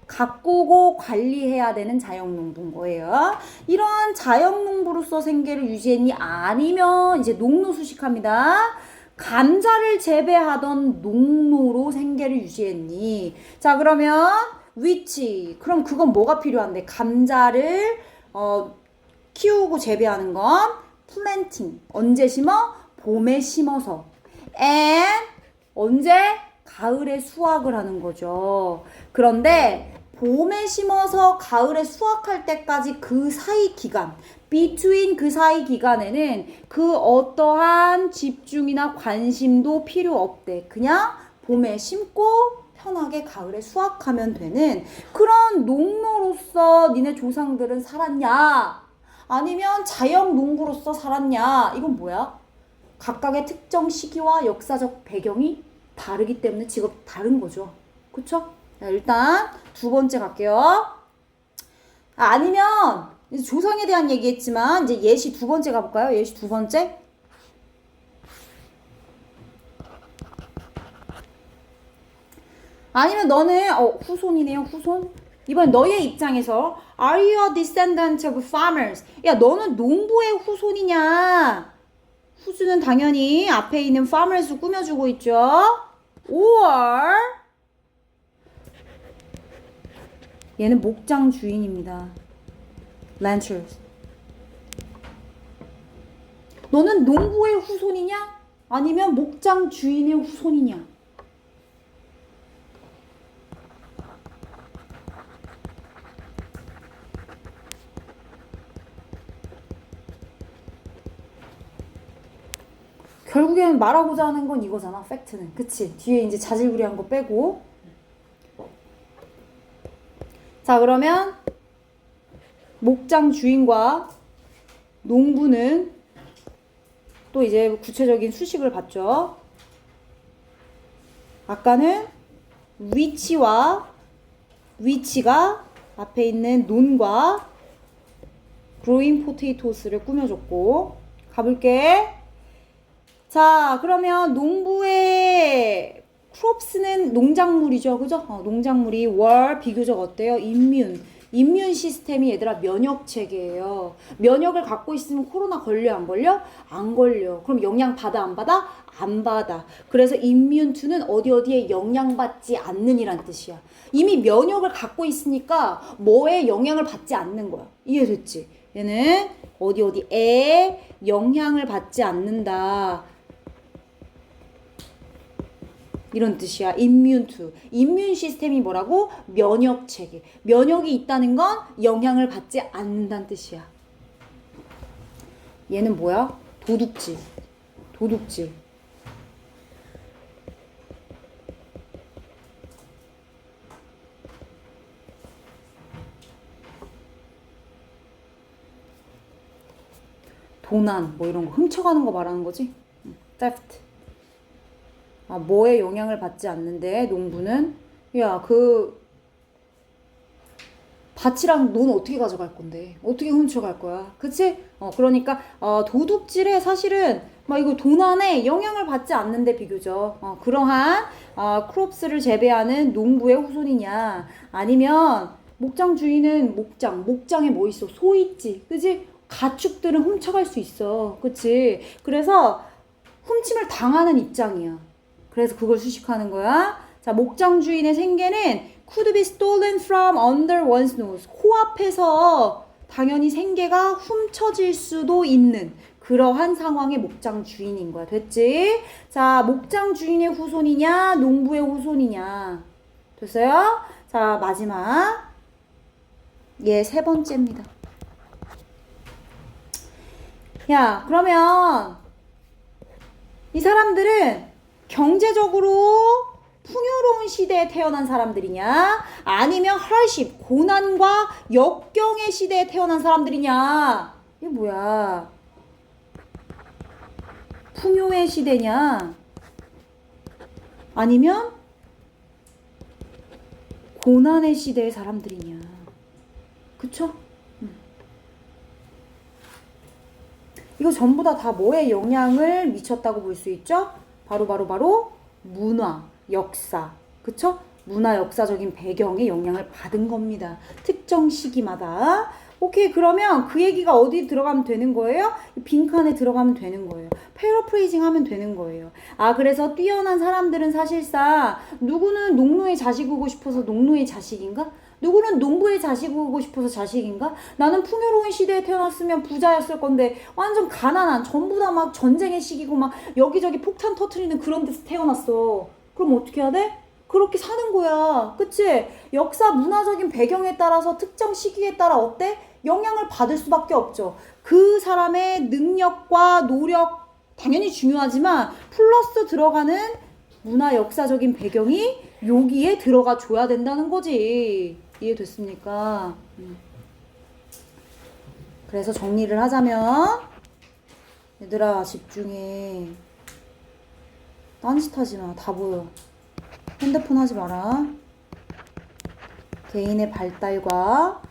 가꾸고 관리해야 되는 자영농부인 거예요. 이런 자영농부로서 생계를 유지했니? 아니면 이제 농노 수식합니다. 감자를 재배하던 농노로 생계를 관계를 유지했니? 자, 그러면 which. 그럼 그건 뭐가 필요한데? 감자를 키우고 재배하는 건 planting. 언제 심어? 봄에 심어서. and 언제? 가을에 수확을 하는 거죠. 그런데 봄에 심어서 가을에 수확할 때까지 그 사이 기간, between 그 사이 기간에는 그 어떠한 집중이나 관심도 필요 없대. 그냥 봄에 심고 편하게 가을에 수확하면 되는 그런 농노로서 니네 조상들은 살았냐? 아니면 자연 농부로서 살았냐? 이건 뭐야? 각각의 특정 시기와 역사적 배경이 다르기 때문에 직업이 다른 거죠. 그쵸? 자, 일단 두 번째 갈게요. 아니면 이제 조상에 대한 얘기했지만 이제 예시 두 번째 가볼까요? 예시 두 번째. 아니면 너는 후손이네요. 후손. 이번 너의 입장에서 Are you a descendant of farmers? 야, 너는 농부의 후손이냐? 후주는 당연히 앞에 있는 farmers로 꾸며주고 있죠. Or 얘는 목장 주인입니다. ranchers. 너는 농부의 후손이냐? 아니면 목장 주인의 후손이냐? 결국엔 말하고자 하는 건 이거잖아. 팩트는. 그치? 뒤에 이제 자질구레한 거 빼고. 자, 그러면 목장 주인과 농부는 또 이제 구체적인 수식을 봤죠. 아까는 위치가 앞에 있는 논과 growing potatoes를 꾸며줬고. 가볼게. 자, 그러면 농부의 crops는 농작물이죠. 그죠? 농작물이 월 비교적 어때요? 임뮨 시스템이 얘들아 면역 체계예요. 면역을 갖고 있으면 코로나 걸려 안 걸려? 안 걸려. 그럼 영양 받아 안 받아? 안 받아. 그래서 임뮨2는 어디에 영향받지 않는 이란 뜻이야. 이미 면역을 갖고 있으니까 뭐에 영향을 받지 않는 거야. 이해됐지? 얘는 어디에 영향을 받지 않는다. 이런 뜻이야. 임뮨2. 임뮨 시스템이 뭐라고? 면역 체계. 면역이 있다는 건 영향을 받지 않는다는 뜻이야. 얘는 뭐야? 도둑질. 도난 뭐 이런 거 훔쳐가는 거 말하는 거지? theft. 뭐에 영향을 받지 않는데 농부는 야, 그 밭이랑 논 어떻게 가져갈 건데? 어떻게 훔쳐갈 거야? 그치? 그러니까 도둑질에 사실은 막 이거 도난에 영향을 받지 않는데 비교적 그러한 크롭스를 재배하는 농부의 후손이냐? 아니면 목장 주인은 목장에 뭐 있어? 소 있지, 그치? 가축들은 훔쳐갈 수 있어, 그치? 그래서 훔침을 당하는 입장이야. 그래서 그걸 수식하는 거야. 자, 목장 주인의 생계는 could be stolen from under one's nose. 코앞에서 당연히 생계가 훔쳐질 수도 있는 그러한 상황의 목장 주인인 거야. 됐지? 자, 목장 주인의 후손이냐, 농부의 후손이냐. 됐어요? 자, 마지막. 세 번째입니다. 야, 그러면 이 사람들은 경제적으로 풍요로운 시대에 태어난 사람들이냐? 아니면 hardship, 고난과 역경의 시대에 태어난 사람들이냐? 이게 뭐야? 풍요의 시대냐? 아니면 고난의 시대의 사람들이냐? 그쵸? 이거 전부 다 뭐에 영향을 미쳤다고 볼 수 있죠? 바로 문화, 역사, 그쵸? 문화 역사적인 배경에 영향을 받은 겁니다. 특정 시기마다. 오케이, 그러면 그 얘기가 어디 들어가면 되는 거예요? 빈칸에 들어가면 되는 거예요. 패러프레이징 하면 되는 거예요. 아, 그래서 뛰어난 사람들은 사실상 누구는 농노의 자식이고 싶어서 농노의 자식인가? 누구는 농부의 자식이고 싶어서 자식인가? 나는 풍요로운 시대에 태어났으면 부자였을 건데 완전 가난한, 전부 다 막 전쟁의 시기고 막 여기저기 폭탄 터트리는 그런 데서 태어났어. 그럼 어떻게 해야 돼? 그렇게 사는 거야. 그치? 역사 문화적인 배경에 따라서 특정 시기에 따라 어때? 영향을 받을 수밖에 없죠. 그 사람의 능력과 노력 당연히 중요하지만 플러스 들어가는 문화 역사적인 배경이 여기에 들어가 줘야 된다는 거지. 이해됐습니까? 그래서 정리를 하자면 얘들아 집중해. 딴짓 하지 마. 다 보여. 핸드폰 하지 마라. 개인의 발달과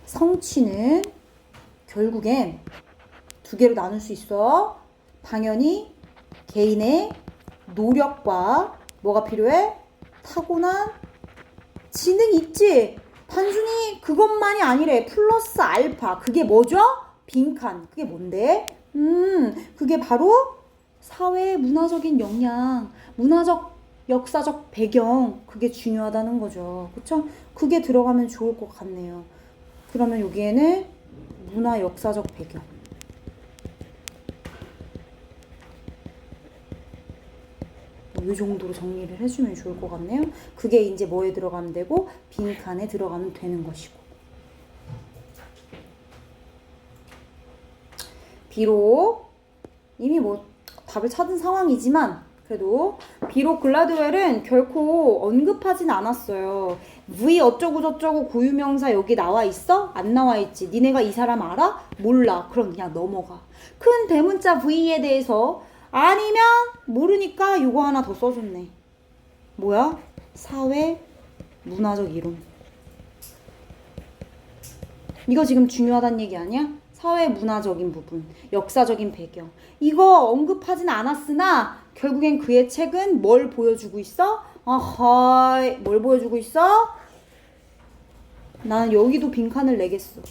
성취는 결국엔 두 개로 나눌 수 있어. 당연히 개인의 노력과 뭐가 필요해? 타고난 지능 있지? 단순히 그것만이 아니래. 플러스 알파. 그게 뭐죠? 빈칸. 그게 뭔데? 그게 바로 사회 문화적인 역량, 문화적 역사적 배경, 그게 중요하다는 거죠. 그쵸? 그게 들어가면 좋을 것 같네요. 그러면 여기에는 문화 역사적 배경. 이 정도로 정리를 해주면 좋을 것 같네요. 그게 이제 뭐에 들어가면 되고 빈칸에 들어가면 되는 것이고. 비록 이미 뭐 답을 찾은 상황이지만 그래도 비록 글라드웰은 결코 언급하진 않았어요. V 어쩌고저쩌고 고유명사 여기 나와 있어? 안 나와 있지. 니네가 이 사람 알아? 몰라. 그럼 그냥 넘어가. 큰 대문자 V에 대해서 아니면 모르니까 요거 하나 더 써줬네. 뭐야? 사회 문화적 이론. 이거 지금 중요하다는 얘기 아니야? 사회 문화적인 부분, 역사적인 배경. 이거 언급하진 않았으나 결국엔 그의 책은 뭘 보여주고 있어? 아하, 뭘 보여주고 있어? 나는 여기도 빈칸을 내겠어.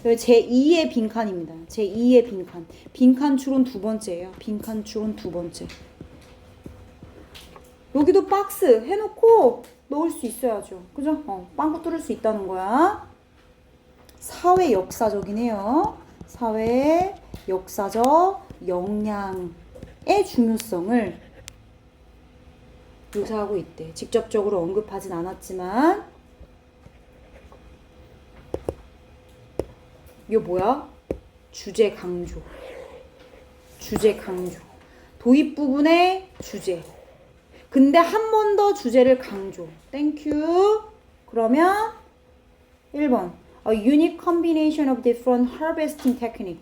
제2의 빈칸입니다. 제2의 빈칸. 빈칸 추론 두 번째예요. 빈칸 추론 두 번째. 여기도 박스 해놓고 넣을 수 있어야죠. 그죠? 빵꾸 뚫을 수 있다는 거야. 사회 역사적이네요. 사회 역사적 역량의 중요성을 묘사하고 있대. 직접적으로 언급하진 않았지만 이거 뭐야? 주제 강조. 주제 강조. 도입 부분의 주제. 근데 한 번 더 주제를 강조. 땡큐. 그러면 1번. A unique combination of different harvesting technique.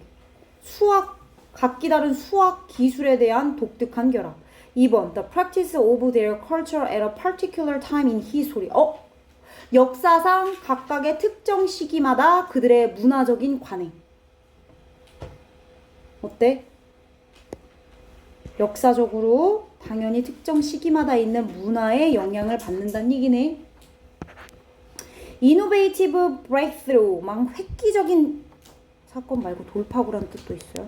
각기 다른 수확 기술에 대한 독특한 결합. 2번. The practice of their culture at a particular time in history. 역사상 각각의 특정 시기마다 그들의 문화적인 관행. 어때? 역사적으로 당연히 특정 시기마다 있는 문화에 영향을 받는다는 얘기네. Innovative breakthrough. 막 획기적인 사건 말고 돌파구라는 뜻도 있어요.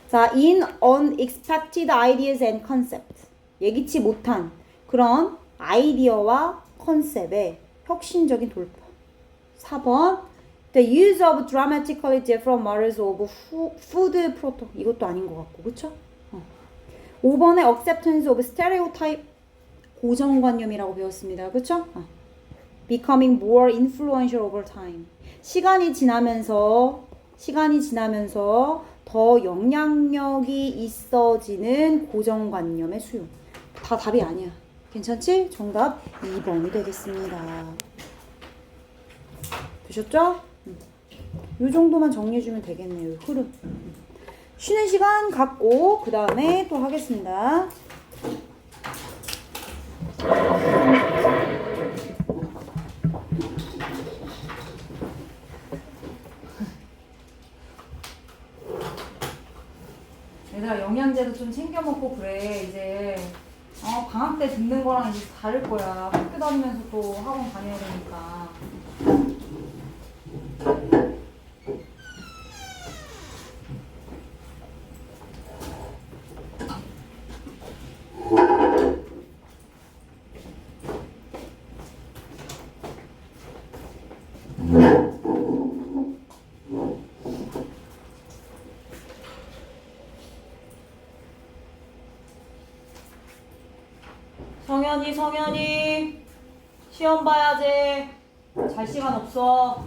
자, in unexpected ideas and concepts. 예기치 못한 그런 아이디어와 컨셉의 혁신적인 돌파. 4번. The use of dramatically different models of food protocol. 이것도 아닌 것 같고, 그쵸? 5번에 acceptance of stereotype. 고정관념이라고 배웠습니다. 그쵸? Becoming more influential over time. 시간이 지나면서 더 영향력이 있어지는 고정관념의 수용. 다 답이 아니야. 괜찮지? 정답 2번이 되겠습니다. 되셨죠? 이 정도만 정리해주면 되겠네요. 흐름. 쉬는 시간 갖고 그 다음에 또 하겠습니다. 얘들아 영양제도 좀 챙겨 먹고 그래. 이제 방학 때 듣는 거랑 이제 다를 거야. 학교 다니면서 또 학원 다녀야 되니까. 성현이 시험 봐야지. 잘 시간 없어.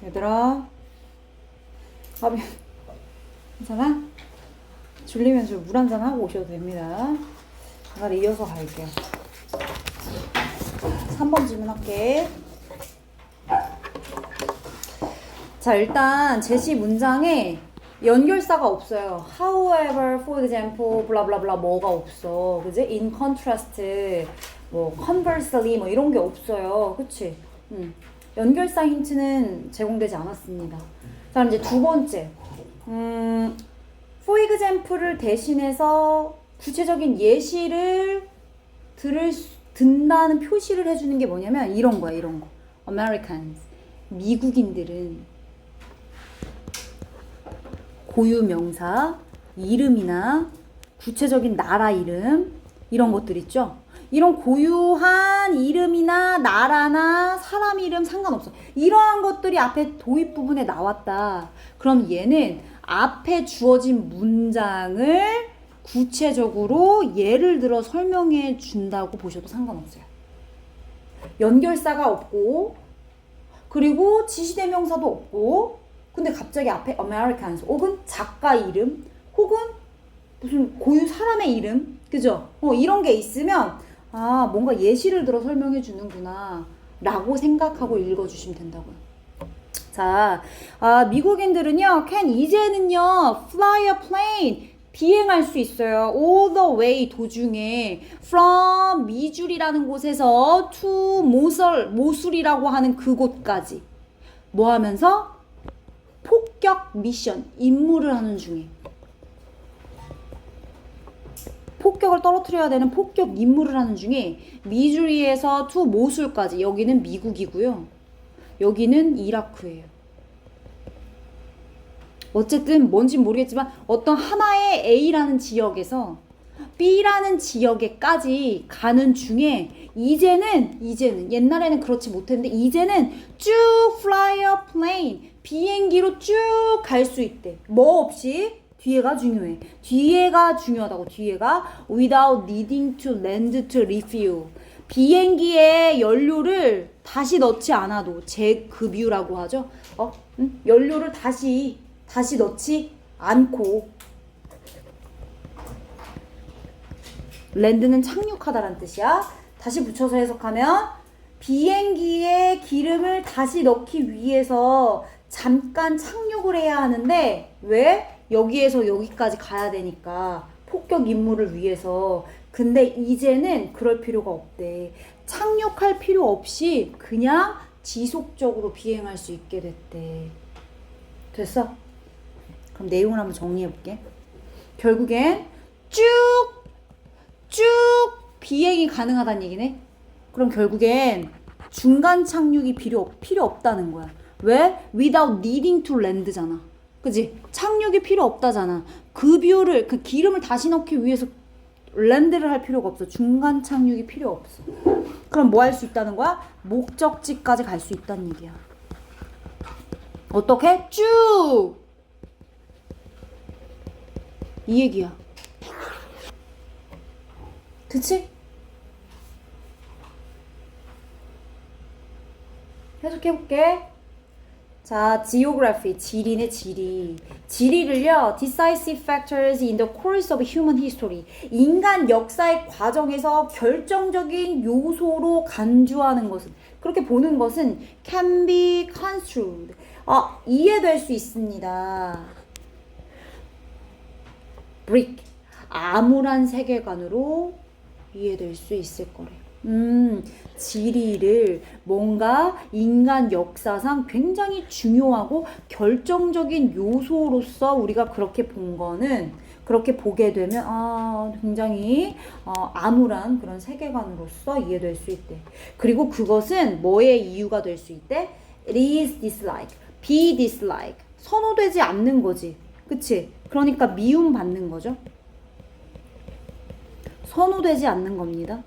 얘들아. 괜찮아? 졸리면 좀 물 한잔 하고 오셔도 됩니다. 내가 이어서 갈게요. 3번 질문할게. 자, 일단 제시 문장에 연결사가 없어요. However, for example, 블라블라블라 뭐가 없어. 그지? In contrast, 뭐 conversely 뭐 이런 게 없어요. 그치? 연결사 힌트는 제공되지 않았습니다. 자, 그럼 이제 두 번째. for example를 대신해서 구체적인 예시를 듣는다는 표시를 해주는 게 뭐냐면 이런 거야, 이런 거. Americans. 미국인들은 고유 명사, 이름이나 구체적인 나라 이름 이런 것들 있죠. 이런 고유한 이름이나 나라나 사람 이름 상관없어. 이러한 것들이 앞에 도입 부분에 나왔다. 그럼 얘는 앞에 주어진 문장을 구체적으로 예를 들어 설명해 준다고 보셔도 상관없어요. 연결사가 없고 그리고 지시대명사도 없고 근데 갑자기 앞에 Americans 혹은 작가 이름 혹은 무슨 고유 사람의 이름 그죠? 이런 게 있으면 아 뭔가 예시를 들어 설명해 주는구나 라고 생각하고 읽어주시면 된다고요. 자, 미국인들은요 이제는요 fly a plane 비행할 수 있어요. all the way 도중에 from 미주리라는 곳에서 to 모술이라고 하는 그곳까지 뭐 하면서 폭격 미션 임무를 하는 중에 폭격을 떨어뜨려야 되는 폭격 임무를 하는 중에 미주리에서 to 모술까지 여기는 미국이고요. 여기는 이라크예요. 어쨌든 뭔진 모르겠지만 어떤 하나의 A라는 지역에서 B라는 지역에까지 가는 중에 이제는 옛날에는 그렇지 못했는데 이제는 쭉 fly a plane 비행기로 쭉 갈 수 있대. 뭐 없이? 뒤에가 중요해. 뒤에가 중요하다고. 뒤에가 without needing to land to refuel. 비행기에 연료를 다시 넣지 않아도 재급유라고 하죠. 연료를 다시 넣지 않고 랜드는 착륙하다란 뜻이야. 다시 붙여서 해석하면 비행기에 기름을 다시 넣기 위해서 잠깐 착륙을 해야 하는데 왜? 여기에서 여기까지 가야 되니까 폭격 임무를 위해서. 근데 이제는 그럴 필요가 없대. 착륙할 필요 없이 그냥 지속적으로 비행할 수 있게 됐대. 됐어? 그럼 내용을 한번 정리해볼게. 결국엔 쭉 비행이 가능하다는 얘기네. 그럼 결국엔 중간 착륙이 필요 없다는 거야. 왜? without needing to land잖아. 그지? 착륙이 필요 없다잖아. 그 기름을 다시 넣기 위해서 랜드를 할 필요가 없어. 중간 착륙이 필요 없어. 그럼 뭐 할 수 있다는 거야? 목적지까지 갈 수 있다는 얘기야. 어떻게? 쭉! 이 얘기야. 그치? 해석해볼게. 자, geography, 지리네, 지리. 지리를요, decisive factors in the course of human history. 인간 역사의 과정에서 결정적인 요소로 간주하는 것은, 그렇게 보는 것은 can be construed. 이해될 수 있습니다. brick. 암울한 세계관으로 이해될 수 있을 거래. 지리를 뭔가 인간 역사상 굉장히 중요하고 결정적인 요소로서 우리가 그렇게 본 거는 그렇게 보게 되면 굉장히 암울한 그런 세계관으로서 이해될 수 있대. 그리고 그것은 뭐의 이유가 될 수 있대? It is dislike, be dislike. 선호되지 않는 거지. 그치? 그러니까 미움받는 거죠. 선호되지 않는 겁니다.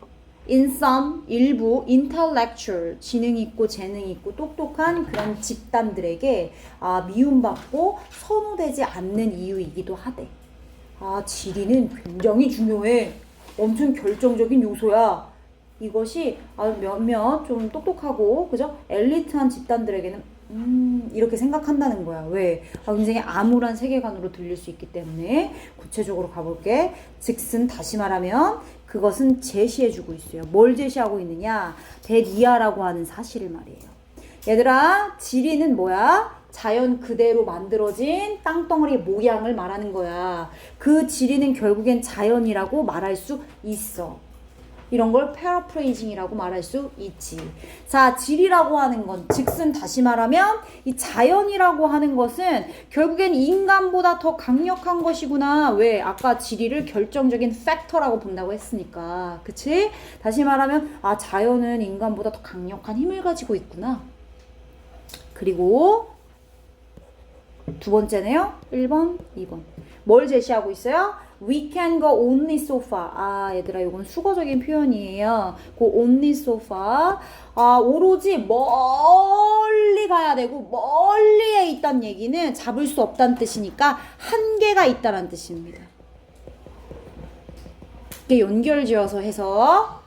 In some, 일부 intellectual, 지능 있고 재능 있고 똑똑한 그런 집단들에게 미움받고 선호되지 않는 이유이기도 하대. 지리는 굉장히 중요해. 엄청 결정적인 요소야. 이것이 몇몇 좀 똑똑하고 그죠? 엘리트한 집단들에게는 이렇게 생각한다는 거야. 왜? 굉장히 암울한 세계관으로 들릴 수 있기 때문에 구체적으로 가볼게. 즉슨 다시 말하면 그것은 제시해주고 있어요. 뭘 제시하고 있느냐? 대니아라고 하는 사실을 말이에요. 얘들아, 지리는 뭐야? 자연 그대로 만들어진 땅덩어리 모양을 말하는 거야. 그 지리는 결국엔 자연이라고 말할 수 있어. 이런 걸 paraphrasing이라고 말할 수 있지. 자, 질이라고 하는 건 즉슨 다시 말하면 이 자연이라고 하는 것은 결국엔 인간보다 더 강력한 것이구나. 왜? 아까 지리를 결정적인 팩터라고 본다고 했으니까. 그치? 다시 말하면 자연은 인간보다 더 강력한 힘을 가지고 있구나. 그리고 두 번째네요. 1번, 2번. 뭘 제시하고 있어요? We can go only so far. 얘들아, 이건 수거적인 표현이에요. go only so far. 오로지 멀리 가야 되고 멀리에 있다는 얘기는 잡을 수 없다는 뜻이니까 한계가 있다는 뜻입니다. 이렇게 연결지어서 해서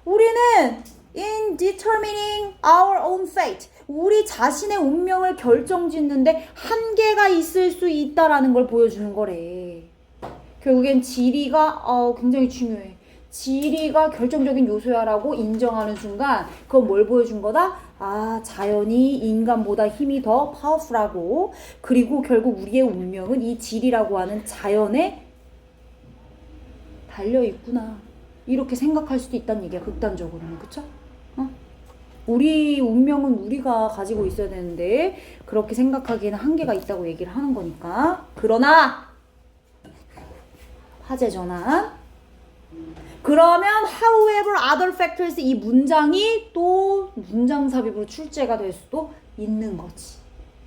우리는 in determining our own fate. 우리 자신의 운명을 결정짓는데 한계가 있을 수 있다라는 걸 보여주는 거래. 결국엔 지리가 굉장히 중요해. 지리가 결정적인 요소야라고 인정하는 순간 그건 뭘 보여준 거다? 자연이 인간보다 힘이 더 파워풀하고 그리고 결국 우리의 운명은 이 지리라고 하는 자연에 달려있구나. 이렇게 생각할 수도 있다는 얘기야. 극단적으로는. 그쵸? 우리 운명은 우리가 가지고 있어야 되는데 그렇게 생각하기에는 한계가 있다고 얘기를 하는 거니까. 그러나 화제 전환. 그러면 however other factors 이 문장이 또 문장 삽입으로 출제가 될 수도 있는 거지.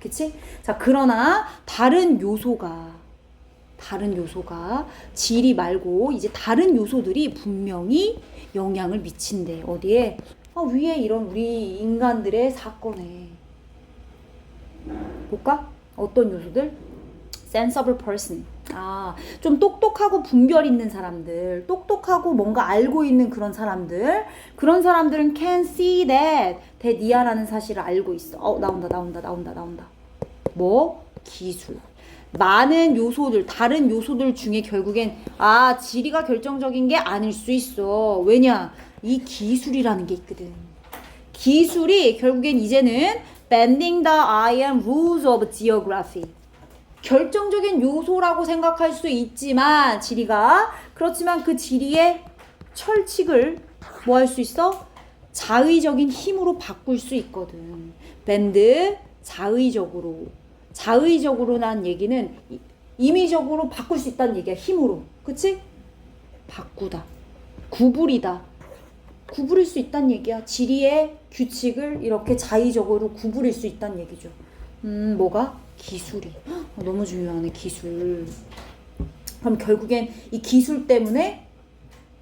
그치? 자, 그러나 다른 요소가 지리 말고 이제 다른 요소들이 분명히 영향을 미친대. 어디에? 위에 이런 우리 인간들의 사건에. 볼까? 어떤 요소들? sensible person. 좀 똑똑하고 분별 있는 사람들, 똑똑하고 뭔가 알고 있는 그런 사람들은 can see that 대니아라는 사실을 알고 있어. 나온다. 뭐? 기술. 많은 요소들, 다른 요소들 중에 결국엔 지리가 결정적인 게 아닐 수 있어. 왜냐? 이 기술이라는 게 있거든. 기술이 결국엔 이제는 bending the iron rules of geography. 결정적인 요소라고 생각할 수 있지만 지리가 그렇지만 그 지리의 철칙을 뭐 할 수 있어? 자의적인 힘으로 바꿀 수 있거든. bend 자의적으로란 얘기는 임의적으로 바꿀 수 있다는 얘기야. 힘으로. 그치? 바꾸다. 구부릴 수 있다는 얘기야. 지리의 규칙을 이렇게 자의적으로 구부릴 수 있다는 얘기죠. 뭐가? 기술이. 너무 중요하네, 기술. 그럼 결국엔 이 기술 때문에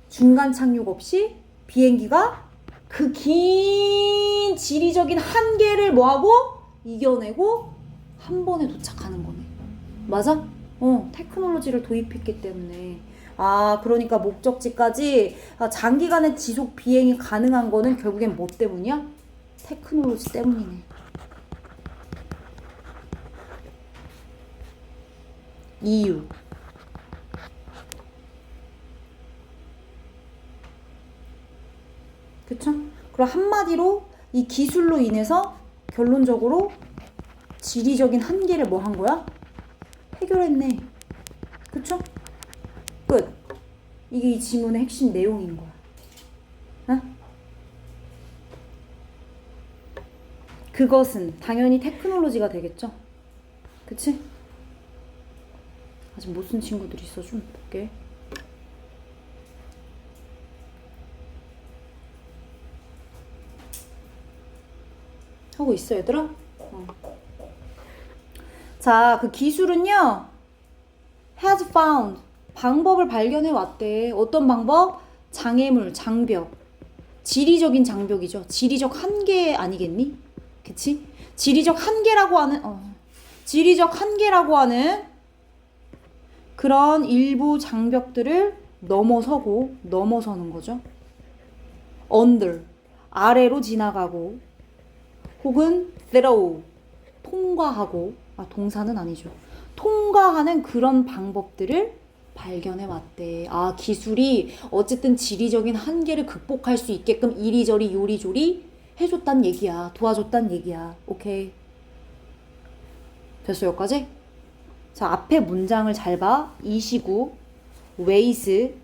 중간 착륙 없이 비행기가 그 긴 지리적인 한계를 뭐하고? 이겨내고 한 번에 도착하는 거네. 맞아? 테크놀로지를 도입했기 때문에. 그러니까 목적지까지 장기간의 지속 비행이 가능한 거는 결국엔 뭐 때문이야? 테크놀로지 때문이네. 이유. 그쵸? 그럼 한마디로 이 기술로 인해서 결론적으로 지리적인 한계를 뭐 한 거야? 해결했네. 그쵸? 끝. 이게 이 지문의 핵심 내용인 거야. 그것은 당연히 테크놀로지가 되겠죠? 그치? 아직 못 쓴 친구들이 있어. 좀 볼게. 하고 있어, 얘들아? 자, 그 기술은요, has found. 방법을 발견해 왔대. 어떤 방법? 장애물, 장벽. 지리적인 장벽이죠. 지리적 한계 아니겠니? 그치? 지리적 한계라고 하는 그런 일부 장벽들을 넘어서는 거죠. under, 아래로 지나가고, 혹은 through, 통과하고, 동사는 아니죠. 통과하는 그런 방법들을 발견해 왔대. 기술이 어쨌든 지리적인 한계를 극복할 수 있게끔 이리저리 요리조리 해줬단 얘기야. 도와줬단 얘기야. 오케이. 됐어, 여기까지? 자, 앞에 문장을 잘 봐. 이 시구, ways,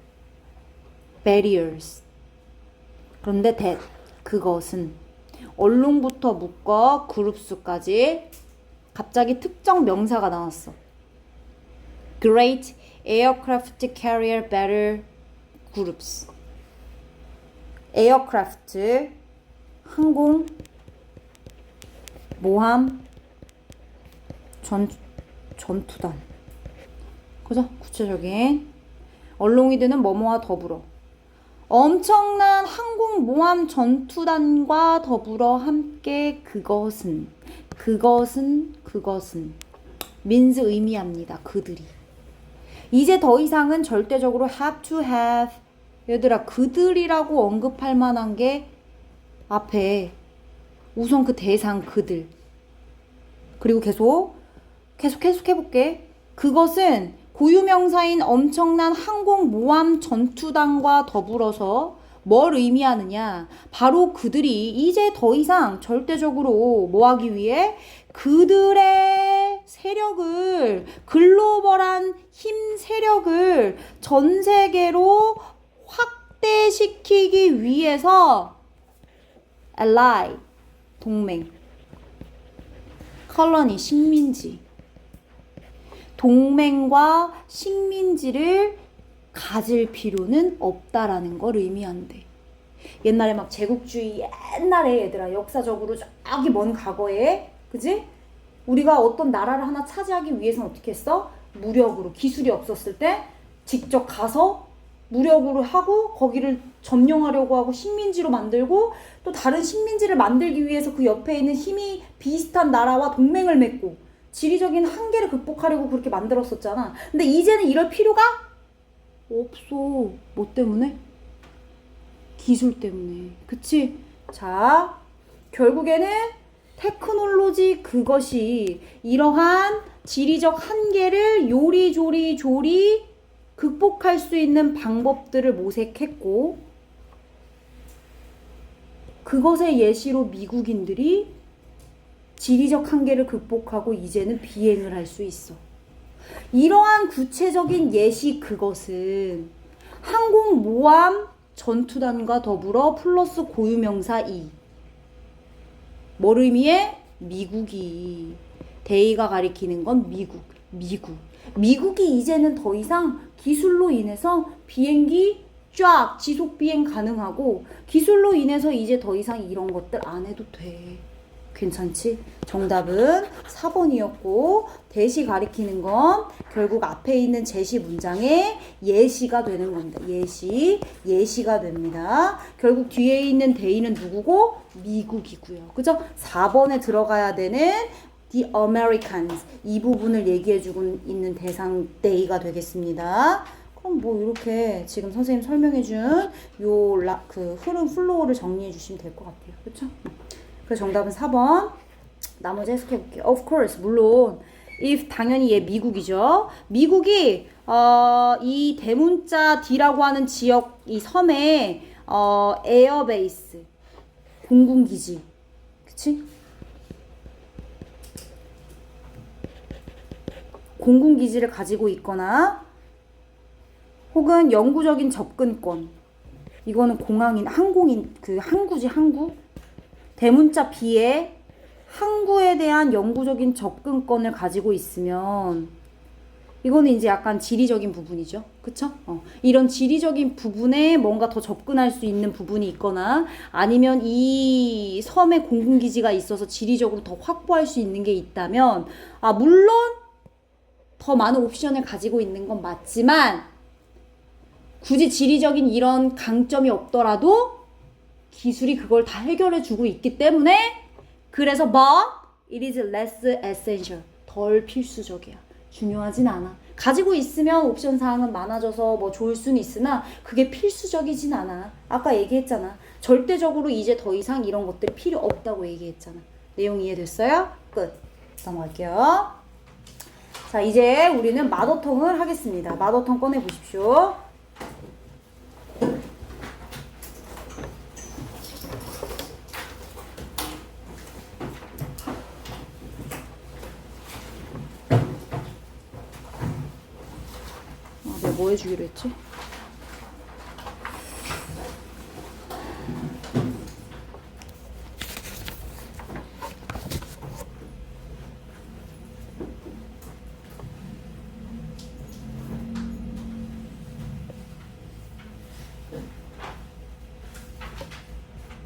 barriers. 그런데 that, 그것은 얼룩부터 묶어 그룹수까지 갑자기 특정 명사가 나왔어. Great aircraft carrier battle groups. aircraft, 항공, 모함, 전투단. 그죠? 구체적인. 얼롱이드는 뭐뭐와 더불어. 엄청난 항공 모함 전투단과 더불어 함께 그것은 means 의미합니다. 그들이. 이제 더 이상은 절대적으로 have to have. 얘들아, 그들이라고 언급할 만한 게 앞에 우선 그 대상 그들. 그리고 계속 해볼게. 그것은 고유명사인 엄청난 항공 모함 전투단과 더불어서 뭘 의미하느냐? 바로 그들이 이제 더 이상 절대적으로 뭐 하기 위해 그들의 세력을, 글로벌한 힘 세력을 전 세계로 확대시키기 위해서 ally, 동맹, 컬러니, 식민지, 동맹과 식민지를 가질 필요는 없다라는 걸 의미한대. 옛날에 막 제국주의, 옛날에 얘들아, 역사적으로 저기 먼 과거에, 그지? 우리가 어떤 나라를 하나 차지하기 위해서는 어떻게 했어? 무력으로, 기술이 없었을 때 직접 가서 무력으로 하고 거기를 점령하려고 하고 식민지로 만들고, 또 다른 식민지를 만들기 위해서 그 옆에 있는 힘이 비슷한 나라와 동맹을 맺고 지리적인 한계를 극복하려고 그렇게 만들었었잖아. 근데 이제는 이럴 필요가 없어. 뭐 때문에? 기술 때문에. 그치? 자, 결국에는 테크놀로지, 그것이 이러한 지리적 한계를 요리조리 극복할 수 있는 방법들을 모색했고, 그것의 예시로 미국인들이 지리적 한계를 극복하고 이제는 비행을 할 수 있어. 이러한 구체적인 예시, 그것은 항공모함 전투단과 더불어 플러스 고유명사 이. 뭘 의미해? 미국이. 대의가 가리키는 건 미국이 이제는 더 이상 기술로 인해서 비행기 쫙 지속 비행 가능하고, 기술로 인해서 이제 더 이상 이런 것들 안 해도 돼. 괜찮지? 정답은 4번이었고, 대시 가리키는 건 결국 앞에 있는 제시 문장의 예시가 되는 겁니다. 예시가 됩니다. 결국 뒤에 있는 대의는 누구고? 미국이고요. 그죠? 4번에 들어가야 되는 The Americans, 이 부분을 얘기해주고 있는 대상 대의가 되겠습니다. 그럼 뭐 이렇게 지금 선생님 설명해준 그 흐름 플로우를 정리해주시면 될 것 같아요. 그렇죠? 그래서 정답은 4번. 나머지 해석해볼게요. Of course, 물론. if, 당연히 얘 미국이죠. 미국이 이 대문자 D라고 하는 지역, 이 섬에 에어베이스, 공군기지, 그치? 공군기지를 가지고 있거나 혹은 영구적인 접근권, 이거는 공항인, 항공인, 그 항구지, 항구. 대문자 B에 항구에 대한 영구적인 접근권을 가지고 있으면 이거는 이제 약간 지리적인 부분이죠. 그쵸? 이런 지리적인 부분에 뭔가 더 접근할 수 있는 부분이 있거나, 아니면 이 섬에 공군기지가 있어서 지리적으로 더 확보할 수 있는 게 있다면, 물론 더 많은 옵션을 가지고 있는 건 맞지만, 굳이 지리적인 이런 강점이 없더라도 기술이 그걸 다 해결해 주고 있기 때문에, 그래서 but it is less essential, 덜 필수적이야. 중요하진 않아. 가지고 있으면 옵션 사항은 많아져서 뭐 좋을 수는 있으나 그게 필수적이진 않아. 아까 얘기했잖아. 절대적으로 이제 더 이상 이런 것들이 필요 없다고 얘기했잖아. 내용 이해됐어요? 끝. 넘어갈게요. 자, 이제 우리는 마더텅을 하겠습니다. 마더텅 꺼내 보십시오. 내가 뭐 해주기로 했지?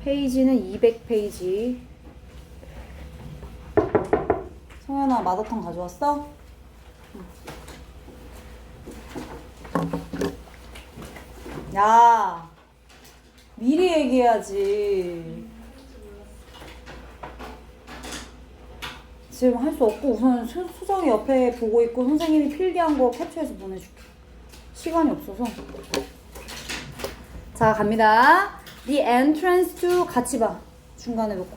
페이지는 200페이지. 성현아, 마더텅 가져왔어? 야, 미리 얘기해야지. 지금 할 수 없고 우선 수정이 옆에 보고 있고 선생님이 필기한 거 캡처해서 보내줄게. 시간이 없어서. 자, 갑니다. The entrance to 같이 봐. 중간에 놓고.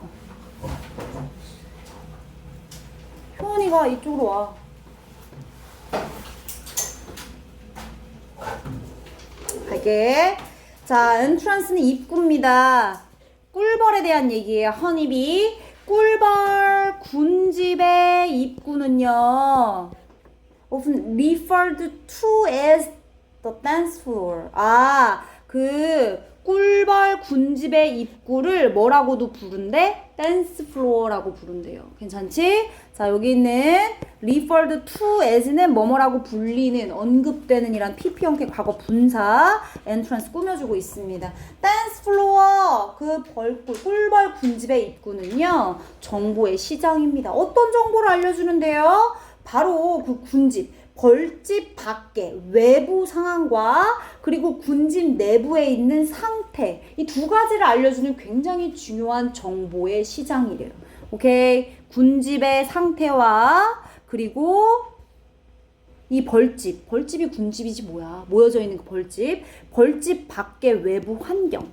효원이가 이쪽으로 와. 갈게. 자, entrance는 입구입니다. 꿀벌에 대한 얘기예요. 허니비. 꿀벌 군집의 입구는요, often referred to as the dance floor. 아, 그 꿀벌 군집의 입구를 뭐라고도 부른대? 댄스 플로어라고 부른대요. 괜찮지? 자, 여기 있는 referred to as는 뭐뭐라고 불리는, 언급되는 이란 PP 형태 과거 분사 entrance 꾸며주고 있습니다. 댄스 플로어, 그 꿀벌 군집의 입구는요, 정보의 시장입니다. 어떤 정보를 알려주는데요? 바로 그 군집, 벌집 밖에 외부 상황과 그리고 군집 내부에 있는 상태, 이 두 가지를 알려주는 굉장히 중요한 정보의 시장이래요. 오케이? 군집의 상태와 그리고 이 벌집이 군집이지 뭐야. 모여져 있는 그 벌집 밖의 외부 환경.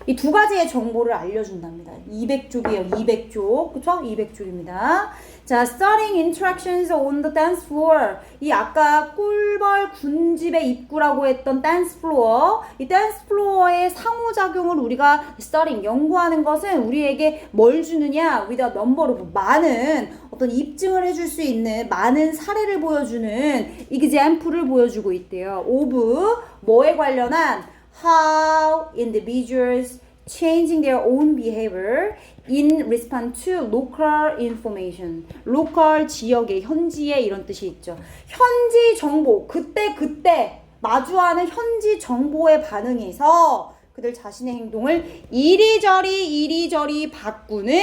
이 두 가지의 정보를 알려준답니다. 200쪽이에요. 200쪽. 그쵸? 200쪽입니다. 자, starting interactions on the dance floor. 이 아까 꿀벌 군집의 입구라고 했던 dance floor. 이 dance floor의 상호작용을 우리가 starting, 연구하는 것은 우리에게 뭘 주느냐? with a number of, 많은 어떤 입증을 해줄 수 있는 많은 사례를 보여주는 example을 보여주고 있대요. of, 뭐에 관련한 how individuals changing their own behavior in response to local information. local 지역의, 현지의 이런 뜻이 있죠. 현지 정보, 그때 마주하는 현지 정보에 반응해서 그들 자신의 행동을 이리저리 바꾸는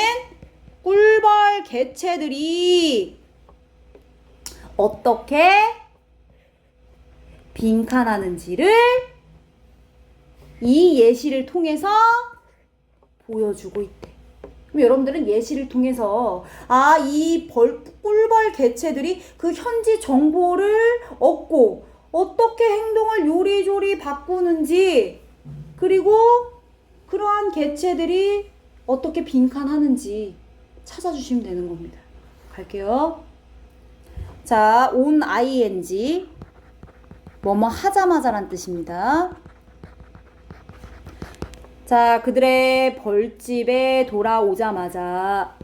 꿀벌 개체들이 어떻게 빈칸하는지를 이 예시를 통해서 보여주고 있대. 그럼 여러분들은 예시를 통해서 이 꿀벌 개체들이 그 현지 정보를 얻고 어떻게 행동을 요리조리 바꾸는지, 그리고 그러한 개체들이 어떻게 빈칸하는지 찾아주시면 되는 겁니다. 갈게요. 자, on ing, 뭐뭐 하자마자란 뜻입니다. 자, 그들의 벌집에 돌아오자마자,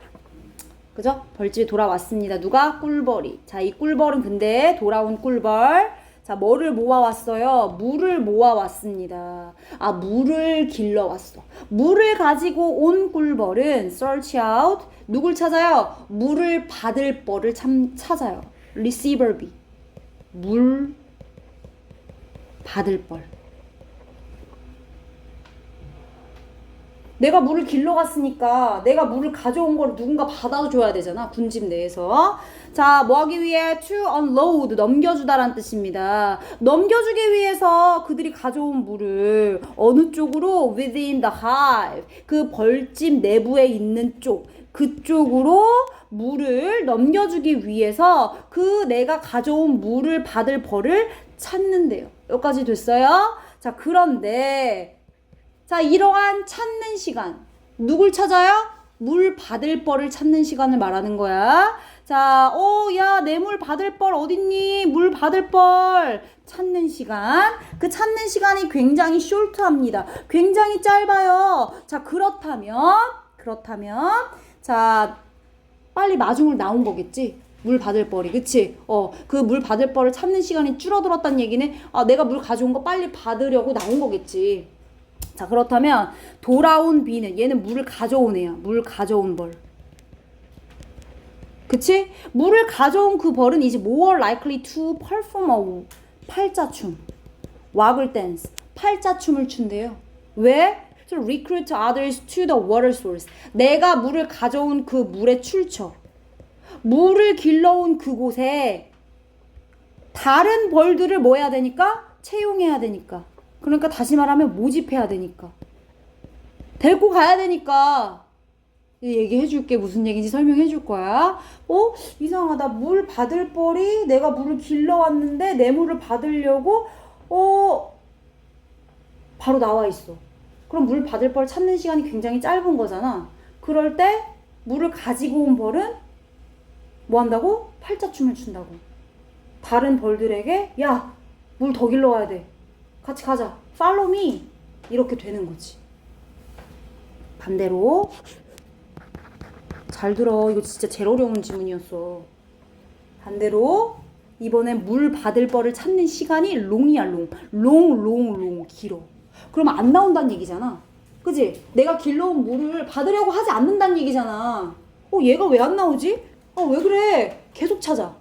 그죠? 벌집에 돌아왔습니다. 누가? 꿀벌이. 자, 이 꿀벌은 근데 돌아온 꿀벌. 자, 뭐를 모아왔어요? 물을 모아왔습니다. 물을 길러왔어. 물을 가지고 온 꿀벌은 search out, 누굴 찾아요? 물을 받을 벌을 찾아요. receiver bee, 물 받을 벌. 내가 물을 길러갔으니까 내가 물을 가져온 걸 누군가 받아줘야 되잖아. 군집 내에서. 자, 뭐 하기 위해? to unload, 넘겨주다란 뜻입니다. 넘겨주기 위해서 그들이 가져온 물을 어느 쪽으로? within the hive, 그 벌집 내부에 있는 쪽, 그쪽으로 물을 넘겨주기 위해서 그 내가 가져온 물을 받을 벌을 찾는데요. 여기까지 됐어요? 자, 그런데 자, 이러한 찾는 시간, 누굴 찾아요? 물 받을 벌을 찾는 시간을 말하는 거야. 자, 야, 내 물 받을 벌 어딨니? 물 받을 벌 찾는 시간. 그 찾는 시간이 굉장히 숄트합니다. 굉장히 짧아요. 자, 그렇다면, 자, 빨리 마중을 나온 거겠지? 물 받을 벌이, 그치? 그 물 받을 벌을 찾는 시간이 줄어들었다는 얘기는, 내가 물 가져온 거 빨리 받으려고 나온 거겠지. 자, 그렇다면 돌아온 비는, 얘는 물을 가져온 애야. 물 가져온 벌. 그치? 물을 가져온 그 벌은 이제 more likely to perform a 팔자춤, waggle dance, 팔자춤을 춘대요. 왜? To recruit others to the water source. 내가 물을 가져온 그 물에 출처. 물을 길러온 그곳에 다른 벌들을 뭐 해야 되니까? 채용해야 되니까. 그러니까 다시 말하면 모집해야 되니까. 데리고 가야 되니까. 얘기해 줄게. 무슨 얘기인지 설명해 줄 거야. 이상하다. 물 받을 벌이 내가 물을 길러왔는데 내 물을 받으려고 바로 나와 있어. 그럼 물 받을 벌 찾는 시간이 굉장히 짧은 거잖아. 그럴 때 물을 가지고 온 벌은 뭐 한다고? 팔자춤을 춘다고. 다른 벌들에게 야, 물 더 길러와야 돼. 같이 가자. Follow me. 이렇게 되는 거지. 반대로 잘 들어. 이거 진짜 제일 어려운 지문이었어. 반대로 이번엔 물 받을 벌을 찾는 시간이 롱이야. 롱. 길어. 그러면 안 나온다는 얘기잖아. 그지? 내가 길러온 물을 받으려고 하지 않는다는 얘기잖아. 얘가 왜 안 나오지? 왜 그래? 계속 찾아.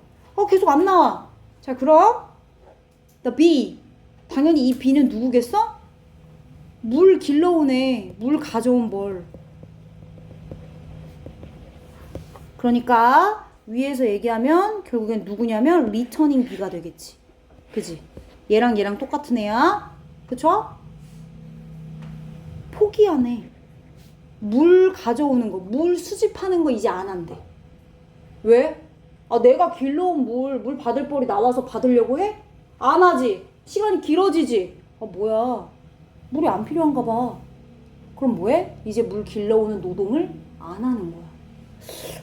계속 안 나와. 자, 그럼 the bee. 당연히 이 bee는 누구겠어? 물 길러온 애. 물 가져온 벌. 그러니까 위에서 얘기하면 결국엔 누구냐면 returning bee가 되겠지. 그지? 얘랑 똑같은 애야. 그쵸? 포기하네. 물 가져오는 거, 물 수집하는 거 이제 안 한대. 왜? 내가 길러온 물 받을 벌이 나와서 받으려고 해? 안 하지. 시간이 길어지지. 뭐야. 물이 안 필요한가 봐. 그럼 뭐해? 이제 물 길러오는 노동을 안 하는 거야.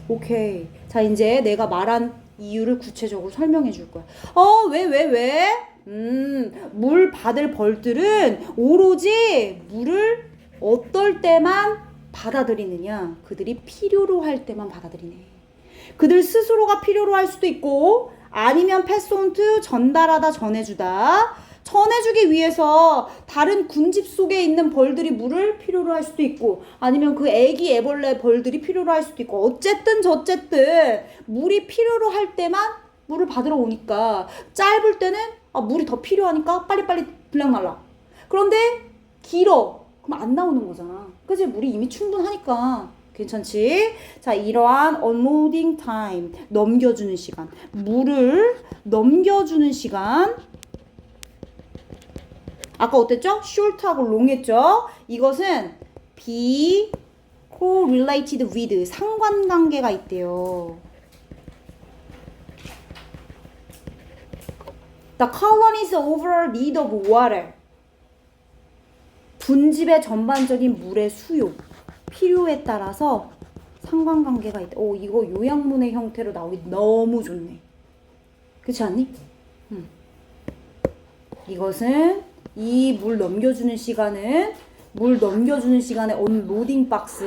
오케이. 자, 이제 내가 말한 이유를 구체적으로 설명해 줄 거야. 왜? 물 받을 벌들은 오로지 물을 어떨 때만 받아들이느냐? 그들이 필요로 할 때만 받아들이네. 그들 스스로가 필요로 할 수도 있고, 아니면 패스 온 투, 전달하다, 전해주기 위해서 다른 군집 속에 있는 벌들이 물을 필요로 할 수도 있고, 아니면 그 애기 애벌레 벌들이 필요로 할 수도 있고, 어쨌든 저쨌든 물이 필요로 할 때만 물을 받으러 오니까, 짧을 때는 물이 더 필요하니까 빨리빨리 들락날락. 그런데 길어. 그럼 안 나오는 거잖아. 그치? 물이 이미 충분하니까. 괜찮지? 자, 이러한 unloading time, 넘겨주는 시간, 물을 넘겨주는 시간. 아까 어땠죠? short하고 long했죠? 이것은 be correlated with, 상관관계가 있대요. The colony's overall need of water. 분집의 전반적인 물의 수요, 필요에 따라서 상관관계가 있다. 이거 요약문의 형태로 나오기 너무 좋네. 그렇지 않니? 이것은 이 물 넘겨주는 시간에 unloading box,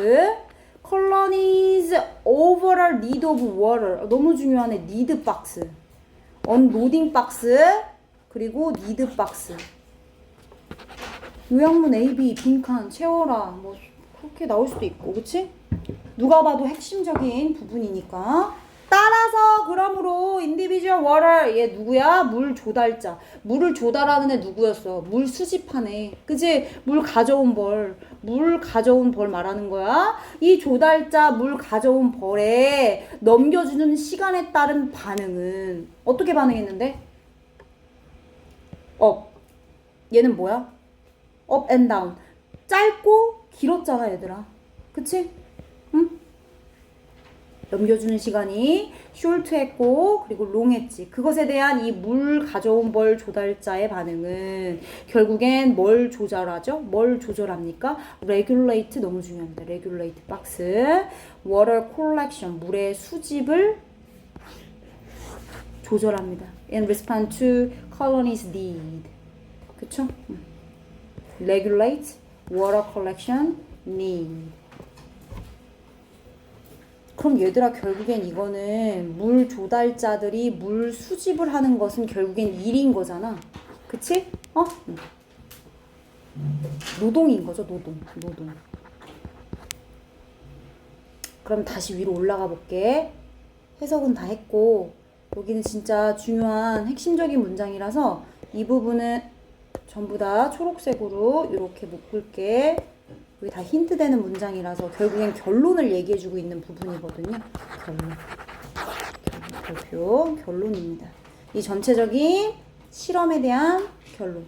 colony's overall need of water. 너무 중요하네. need box, unloading box, 그리고 need box. 요약문 A, B, 빈칸 채워라. 뭐 그렇게 나올 수도 있고, 그치? 누가 봐도 핵심적인 부분이니까. 따라서 그러므로 individual water, 얘 누구야? 물 조달자. 물을 조달하는 애 누구였어? 물 수집하네. 그치? 물 가져온 벌 말하는 거야. 이 조달자 물 가져온 벌에 넘겨주는 시간에 따른 반응은 어떻게 반응했는데? 얘는 뭐야? up and down. 짧고 길었잖아, 얘들아. 그치? 응? 넘겨주는 시간이 short 했고 그리고 long 했지. 그것에 대한 이 물 가져온 벌 조달자의 반응은 결국엔 뭘 조절하죠? 뭘 조절합니까? regulate 너무 중요합니다. regulate 박스. water collection 물의 수집을 조절합니다. in response to colony's need. 그쵸? regulate water collection need. 그럼 얘들아 결국엔 이거는 물 조달자들이 물 수집을 하는 것은 결국엔 일인 거잖아. 그치? 노동인 거죠. 노동. 그럼 다시 위로 올라가 볼게. 해석은 다 했고 여기는 진짜 중요한 핵심적인 문장이라서 이 부분은 전부 다 초록색으로 이렇게 묶을게. 여기 다 힌트 되는 문장이라서 결국엔 결론을 얘기해주고 있는 부분이거든요. 결론입니다. 이 전체적인 실험에 대한 결론.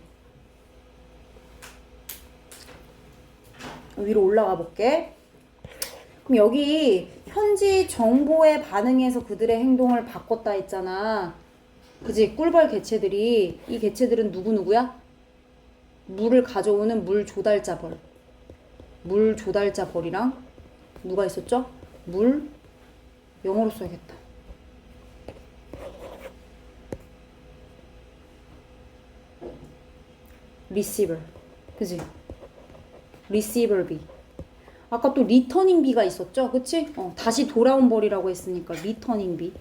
위로 올라가 볼게. 그럼 여기 현지 정보에 반응해서 그들의 행동을 바꿨다 했잖아. 그지? 꿀벌 개체들이 이 개체들은 누구누구야? 물을 가져오는 물 조달자 벌. 물 조달자 벌이랑 누가 있었죠? 물 영어로 써야겠다. receiver. 그지? receiver bee. 아까 또 returning bee가 있었죠? 그치? 다시 돌아온 벌이라고 했으니까 returning bee.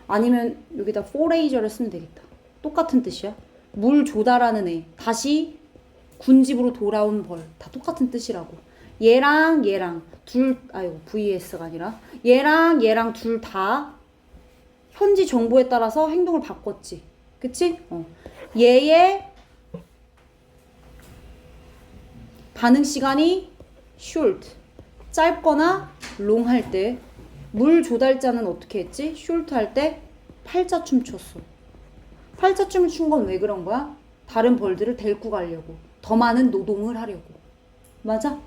아니면 여기다 forager를 쓰면 되겠다. 똑같은 뜻이야. 물 조달하는 애. 다시 군집으로 돌아온 벌. 다 똑같은 뜻이라고. 얘랑 둘, VS가 아니라 얘랑 둘 다 현지 정보에 따라서 행동을 바꿨지. 그치? 얘의 반응 시간이 short, 짧거나 long 할 때 물 조달자는 어떻게 했지? short 할 때 팔자춤 췄어. 팔자춤을 춘 건 왜 그런 거야? 다른 벌들을 데리고 가려고. 더 많은 노동을 하려고. 맞아?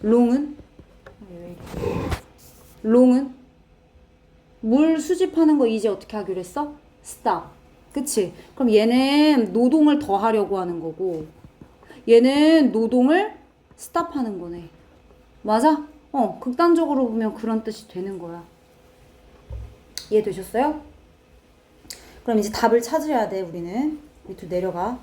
long은 물 수집하는 거 이제 어떻게 하기로 했어? stop. 그치? 그럼 얘는 노동을 더 하려고 하는 거고 얘는 노동을 stop 하는 거네. 맞아? 극단적으로 보면 그런 뜻이 되는 거야. 이해되셨어요? 그럼 이제 답을 찾으셔야 돼, 우리는. 밑으로 내려가.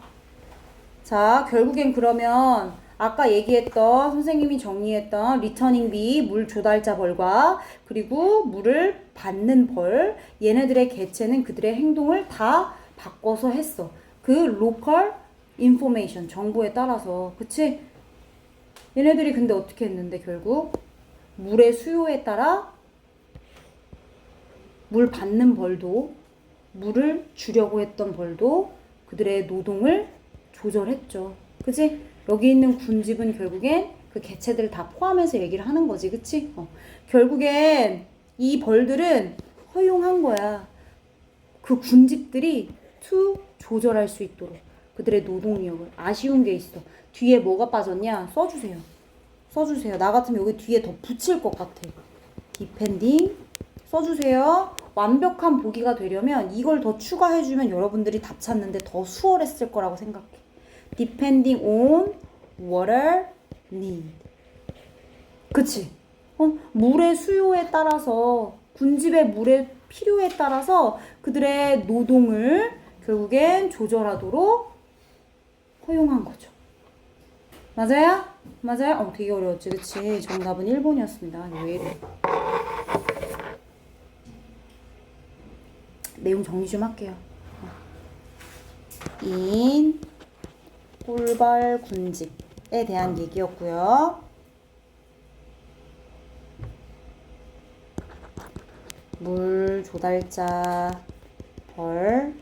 자, 결국엔 그러면 아까 얘기했던 선생님이 정리했던 리터닝 비, 물 조달자 벌과 그리고 물을 받는 벌, 얘네들의 개체는 그들의 행동을 다 바꿔서 했어. 그 로컬 인포메이션, 정보에 따라서. 그치? 얘네들이 근데 어떻게 했는데 결국 물의 수요에 따라 물 받는 벌도 물을 주려고 했던 벌도 그들의 노동을 조절했죠. 그치? 여기 있는 군집은 결국엔 그 개체들을 다 포함해서 얘기를 하는 거지. 그치? 결국엔 이 벌들은 허용한 거야. 그 군집들이 조절할 수 있도록 그들의 노동력을. 아쉬운 게 있어. 뒤에 뭐가 빠졌냐? 써주세요. 나 같으면 여기 뒤에 더 붙일 것 같아. depending 써주세요. 완벽한 보기가 되려면 이걸 더 추가해주면 여러분들이 답 찾는데 더 수월했을 거라고 생각해. depending on water need. 그치? 물의 수요에 따라서 군집의 물의 필요에 따라서 그들의 노동을 결국엔 조절하도록 허용한 거죠. 맞아요? 되게 어려웠지, 그치? 정답은 1번이었습니다. 왜 이래? 내용 정리 좀 할게요. 인 꿀벌 군집에 대한 얘기였고요. 물 조달자 벌,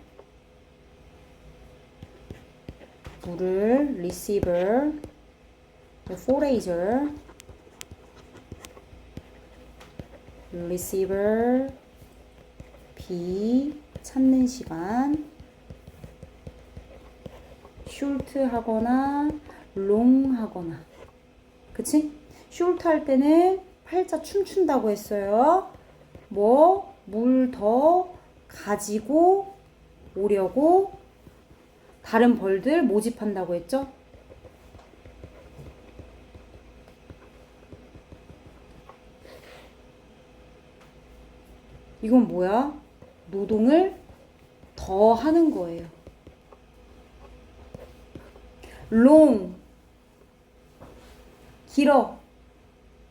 물을 receiver, forager, receiver, 비 찾는 시간, short 하거나 long 하거나 그치? 숄트 할 때는 팔자 춤춘다고 했어요. 뭐, 물 더 가지고 오려고 다른 벌들 모집한다고 했죠? 이건 뭐야? 노동을 더 하는 거예요. long 길어.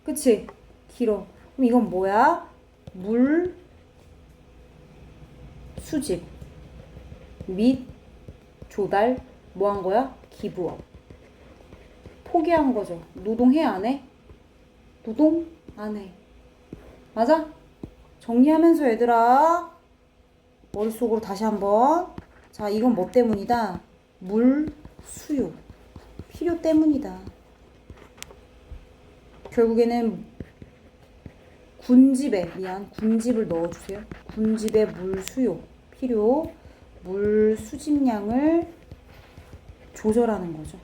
그치? 길어. 그럼 이건 뭐야? 물 수집 및 조달 뭐 한 거야? 기부업. 포기한 거죠. 노동해 안 해? 노동 안 해. 맞아? 정리하면서 얘들아 머릿속으로 다시 한번. 자, 이건 뭐 때문이다? 물 수요. 필요 때문이다. 결국에는 군집을 넣어주세요. 군집의 물 수요. 필요. 물 수집량을 조절하는 거죠.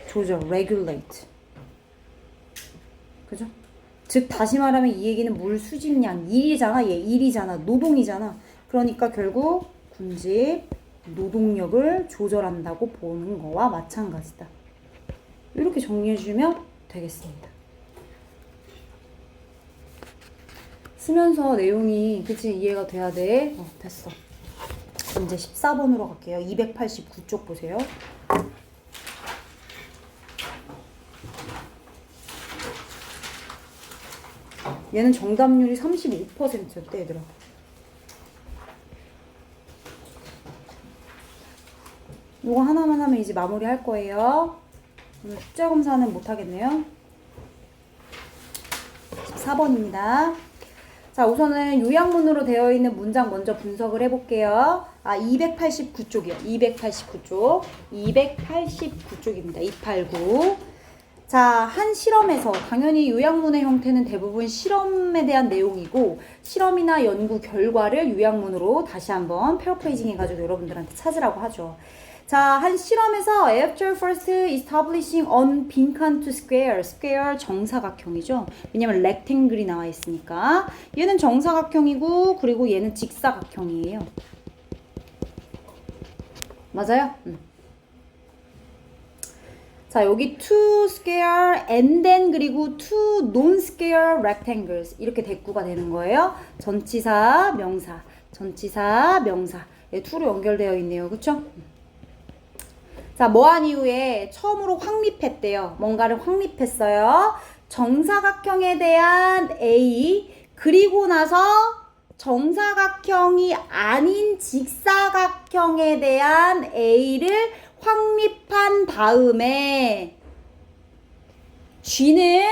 조절, regulate. 그죠? 즉 다시 말하면 이 얘기는 물 수집량, 일이잖아. 얘 일이잖아. 노동이잖아. 그러니까 결국 군집 노동력을 조절한다고 보는 거와 마찬가지다. 이렇게 정리해주면 되겠습니다. 쓰면서 내용이 그치 이해가 돼야 돼. 됐어. 이제 14번으로 갈게요. 289쪽 보세요. 얘는 정답률이 35%였대 얘들아. 이거 하나만 하면 이제 마무리 할 거예요. 오늘 숫자 검사는 못 하겠네요. 14번입니다. 자, 우선은 요약문으로 되어 있는 문장 먼저 분석을 해볼게요. 289쪽이요. 289쪽. 289쪽입니다. 289. 자, 한 실험에서 당연히 요약문의 형태는 대부분 실험에 대한 내용이고 실험이나 연구 결과를 요약문으로 다시 한번 패러프레이징 해가지고 여러분들한테 찾으라고 하죠. 자, 한 실험에서 after first establishing on 빈칸 to square, square 정사각형이죠. 왜냐면 rectangle이 나와 있으니까. 얘는 정사각형이고 그리고 얘는 직사각형이에요. 맞아요? 자, 여기 two square and then 그리고 two non-square rectangles 이렇게 대꾸가 되는 거예요. 전치사, 명사, 전치사, 명사. to로 연결되어 있네요. 그쵸? 자, 뭐한 이후에 처음으로 확립했대요. 뭔가를 확립했어요. 정사각형에 대한 A 그리고 나서 정사각형이 아닌 직사각형에 대한 A를 확립한 다음에 G는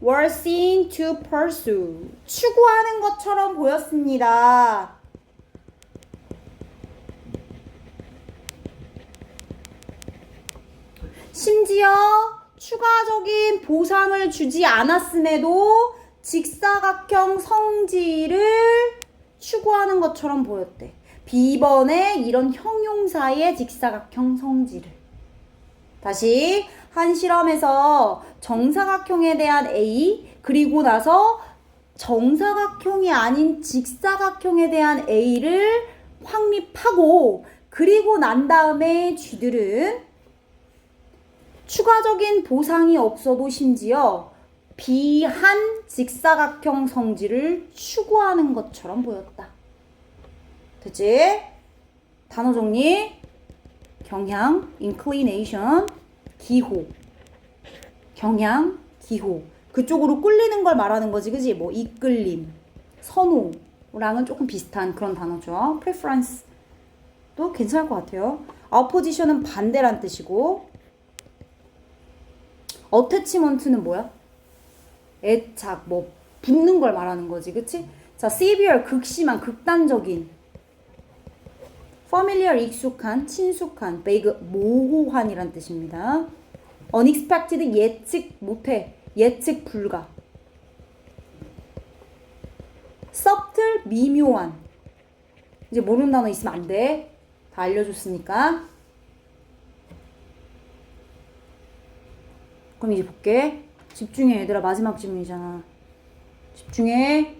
were seen to pursue 추구하는 것처럼 보였습니다. 심지어 추가적인 보상을 주지 않았음에도 직사각형 성질을 추구하는 것처럼 보였대. B번에 이런 형용사의 직사각형 성질을. 다시 한 실험에서 정사각형에 대한 A 그리고 나서 정사각형이 아닌 직사각형에 대한 A를 확립하고 그리고 난 다음에 G들은 추가적인 보상이 없어도 심지어 비한 직사각형 성질을 추구하는 것처럼 보였다. 됐지? 단어 정리. 경향, inclination, 기호. 경향, 기호. 그쪽으로 끌리는 걸 말하는 거지, 그지? 뭐 이끌림, 선호랑은 조금 비슷한 그런 단어죠. preference도 괜찮을 것 같아요. opposition은 반대란 뜻이고 attachment는 뭐야? 애착, 뭐 붙는 걸 말하는 거지, 그치? 자, severe 극심한, 극단적인. familiar 익숙한, 친숙한, vague 모호한이란 뜻입니다. unexpected 예측 못해, 예측 불가. subtle 미묘한. 이제 모르는 단어 있으면 안 돼. 다 알려줬으니까. 그럼 이제 볼게. 집중해 얘들아. 마지막 질문이잖아. 집중해.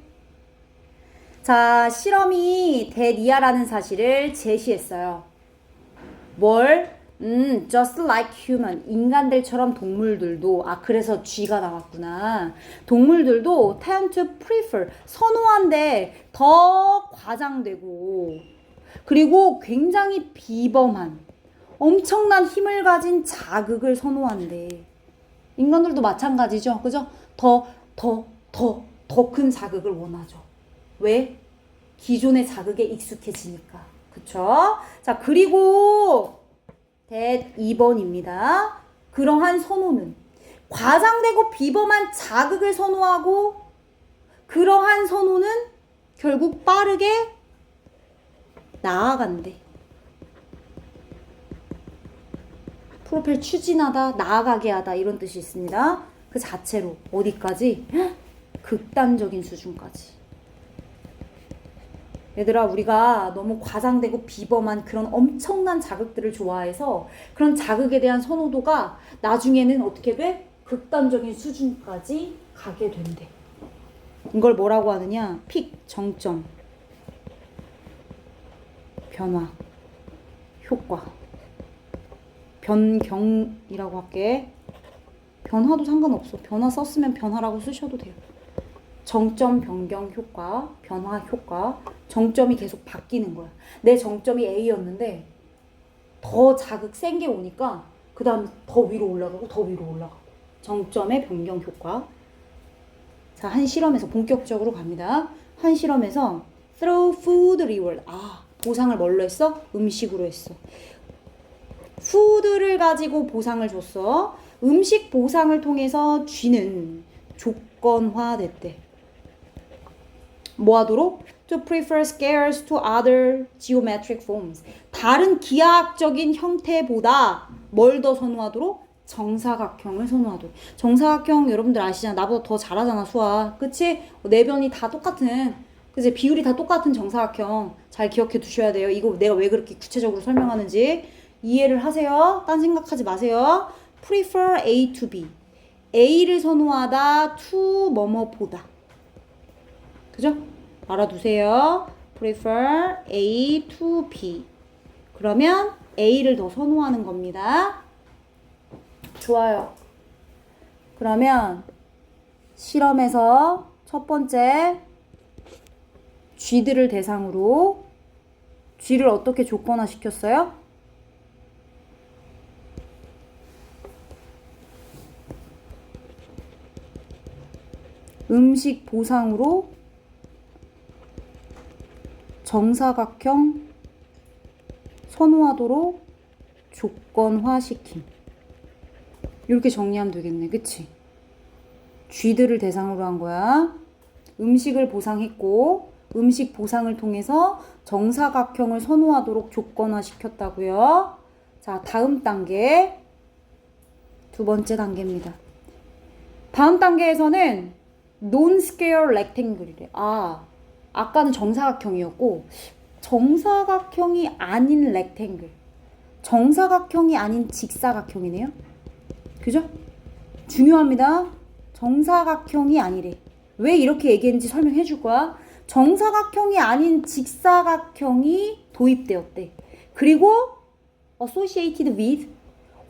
자, 실험이 대리아라는 사실을 제시했어요. 뭘? just like human. 인간들처럼 동물들도, 그래서 G가 나왔구나. 동물들도 tend to prefer. 선호한데 더 과장되고, 그리고 굉장히 비범한, 엄청난 힘을 가진 자극을 선호한대. 인간들도 마찬가지죠. 그죠? 더 큰 자극을 원하죠. 왜? 기존의 자극에 익숙해지니까. 그쵸? 자, 그리고 2번입니다. 그러한 선호는 과장되고 비범한 자극을 선호하고, 그러한 선호는 결국 빠르게 나아간대. 프로펠 추진하다, 나아가게 하다 이런 뜻이 있습니다. 그 자체로 어디까지? 극단적인 수준까지. 얘들아, 우리가 너무 과장되고 비범한 그런 엄청난 자극들을 좋아해서 그런 자극에 대한 선호도가 나중에는 어떻게 돼? 극단적인 수준까지 가게 된대. 이걸 뭐라고 하느냐? 픽, 정점, 변화, 효과, 변경이라고 할게. 변화도 상관없어. 변화 썼으면 변화라고 쓰셔도 돼요. 정점 변경 효과, 변화 효과. 정점이 계속 바뀌는 거야. 내 정점이 A였는데 더 자극 센 게 오니까 그 다음 더 위로 올라가고 더 위로 올라가고. 정점의 변경 효과. 자, 한 실험에서 본격적으로 갑니다. 한 실험에서 through food reward. 보상을 뭘로 했어? 음식으로 했어. 푸드를 가지고 보상을 줬어. 음식 보상을 통해서 G는 조건화됐대. 뭐 하도록? To prefer scales to other geometric forms. 다른 기하학적인 형태보다 뭘 더 선호하도록? 정사각형을 선호하도록. 정사각형 여러분들 아시잖아. 나보다 더 잘하잖아, 수학. 그치? 내변이 다 똑같은, 그치? 비율이 다 똑같은 정사각형 잘 기억해 두셔야 돼요. 이거 내가 왜 그렇게 구체적으로 설명하는지 이해를 하세요. 딴 생각하지 마세요. prefer A to B. A를 선호하다 to 뭐뭐보다. 그죠? 알아두세요. prefer A to B. 그러면 A를 더 선호하는 겁니다. 좋아요. 그러면 실험에서 첫 번째 G들을 대상으로 G를 어떻게 조건화 시켰어요? 음식 보상으로 정사각형 선호하도록 조건화시킴. 이렇게 정리하면 되겠네. 그치? G들을 대상으로 한 거야. 음식을 보상했고 음식 보상을 통해서 정사각형을 선호하도록 조건화시켰다고요. 자, 다음 단계. 두 번째 단계입니다. 다음 단계에서는 non-square rectangle이래. 아까는 정사각형이었고 정사각형이 아닌 rectangle. 정사각형이 아닌 직사각형이네요. 그죠? 중요합니다. 정사각형이 아니래. 왜 이렇게 얘기했는지 설명해 줄 거야. 정사각형이 아닌 직사각형이 도입되었대. 그리고 associated with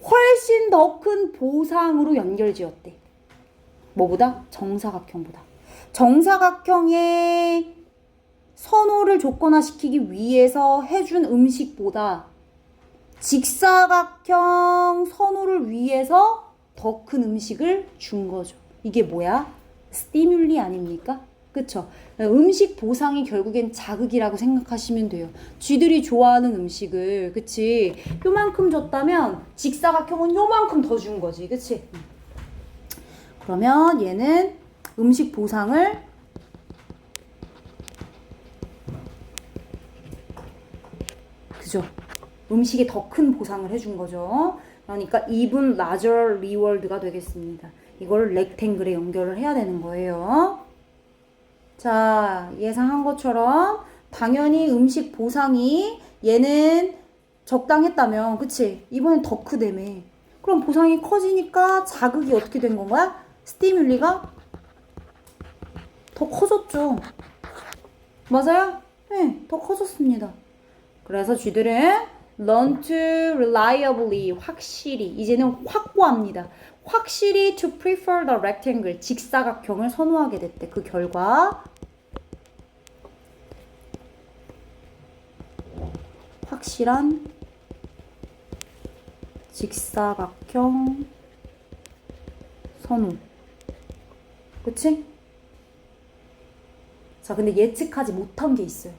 훨씬 더 큰 보상으로 연결지었대. 뭐보다? 정사각형보다. 정사각형의 선호를 조건화시키기 위해서 해준 음식보다 직사각형 선호를 위해서 더 큰 음식을 준 거죠. 이게 뭐야? 스티뮬리 아닙니까? 그쵸? 음식 보상이 결국엔 자극이라고 생각하시면 돼요. 쥐들이 좋아하는 음식을, 그치? 요만큼 줬다면 직사각형은 요만큼 더 준 거지. 그치? 그러면 얘는 음식 보상을 그죠? 음식에 더 큰 보상을 해준 거죠. 그러니까 even larger reward가 되겠습니다. 이걸 rectangle에 연결을 해야 되는 거예요. 자, 예상한 것처럼 당연히 음식 보상이 얘는 적당했다면, 그치? 이번엔 더 크다며. 그럼 보상이 커지니까 자극이 어떻게 된 건가요? 스티뮬리가 더 커졌죠. 맞아요? 네, 더 커졌습니다. 그래서 쥐들은 learn to reliably, 확실히, 이제는 확고합니다. 확실히 to prefer the rectangle, 직사각형을 선호하게 됐대. 그 결과 확실한 직사각형 선호. 그치? 자, 근데 예측하지 못한 게 있어요.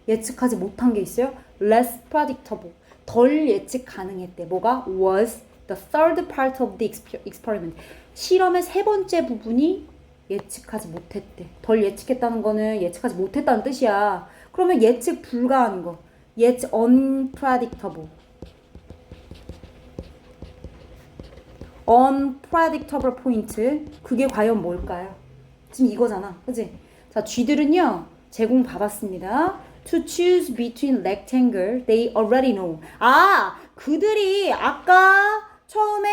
예측하지 못한 게 있어요. less predictable. 덜 예측 가능했대. 뭐가? was the third part of the experiment. 실험의 세 번째 부분이 예측하지 못했대. 덜 예측했다는 거는 예측하지 못했다는 뜻이야. 그러면 예측 불가한 거. 예측 unpredictable. unpredictable point. 그게 과연 뭘까요? 지금 이거잖아. 그치? 자, 쥐들은요, 제공 받았습니다. To choose between rectangle, they already know. 아, 그들이 아까 처음에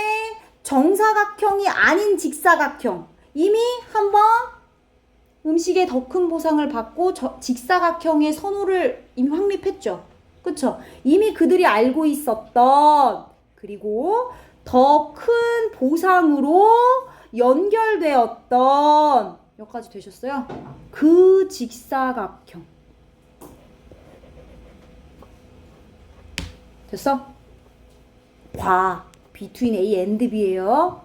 정사각형이 아닌 직사각형. 이미 한번 음식에 더 큰 보상을 받고 직사각형의 선호를 이미 확립했죠. 그쵸? 이미 그들이 알고 있었던, 그리고 더 큰 보상으로 연결되었던, 여기까지 되셨어요? 그 직사각형. 됐어? between A and B예요.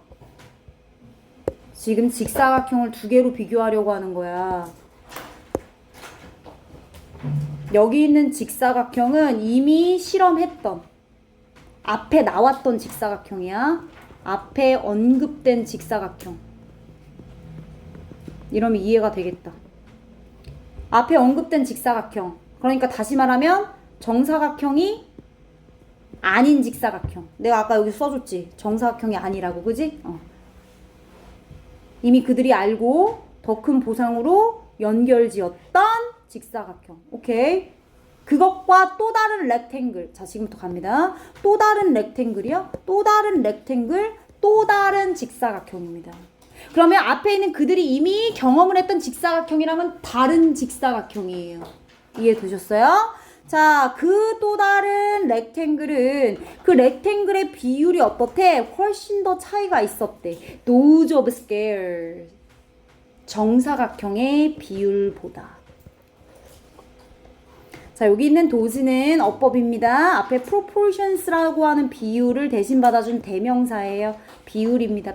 지금 직사각형을 두 개로 비교하려고 하는 거야. 여기 있는 직사각형은 이미 실험했던, 앞에 나왔던 직사각형이야. 앞에 언급된 직사각형. 이러면 이해가 되겠다. 앞에 언급된 직사각형. 그러니까 다시 말하면 정사각형이 아닌 직사각형. 내가 아까 여기 써줬지. 정사각형이 아니라고. 그지? 이미 그들이 알고 더 큰 보상으로 연결지었던 직사각형. 오케이. 그것과 또 다른 렉탱글. 자, 지금부터 갑니다. 또 다른 렉탱글이요. 또 다른 렉탱글, 또 다른 직사각형입니다. 그러면 앞에 있는 그들이 이미 경험을 했던 직사각형이랑은 다른 직사각형이에요. 이해되셨어요? 자, 그 또 다른 렉탱글은 그 렉탱글의 비율이 어떻대? 훨씬 더 차이가 있었대. Those of scale. 정사각형의 비율보다. 자, 여기 있는 does는 어법입니다. 앞에 proportions라고 하는 비율을 대신 받아준 대명사예요. 비율입니다.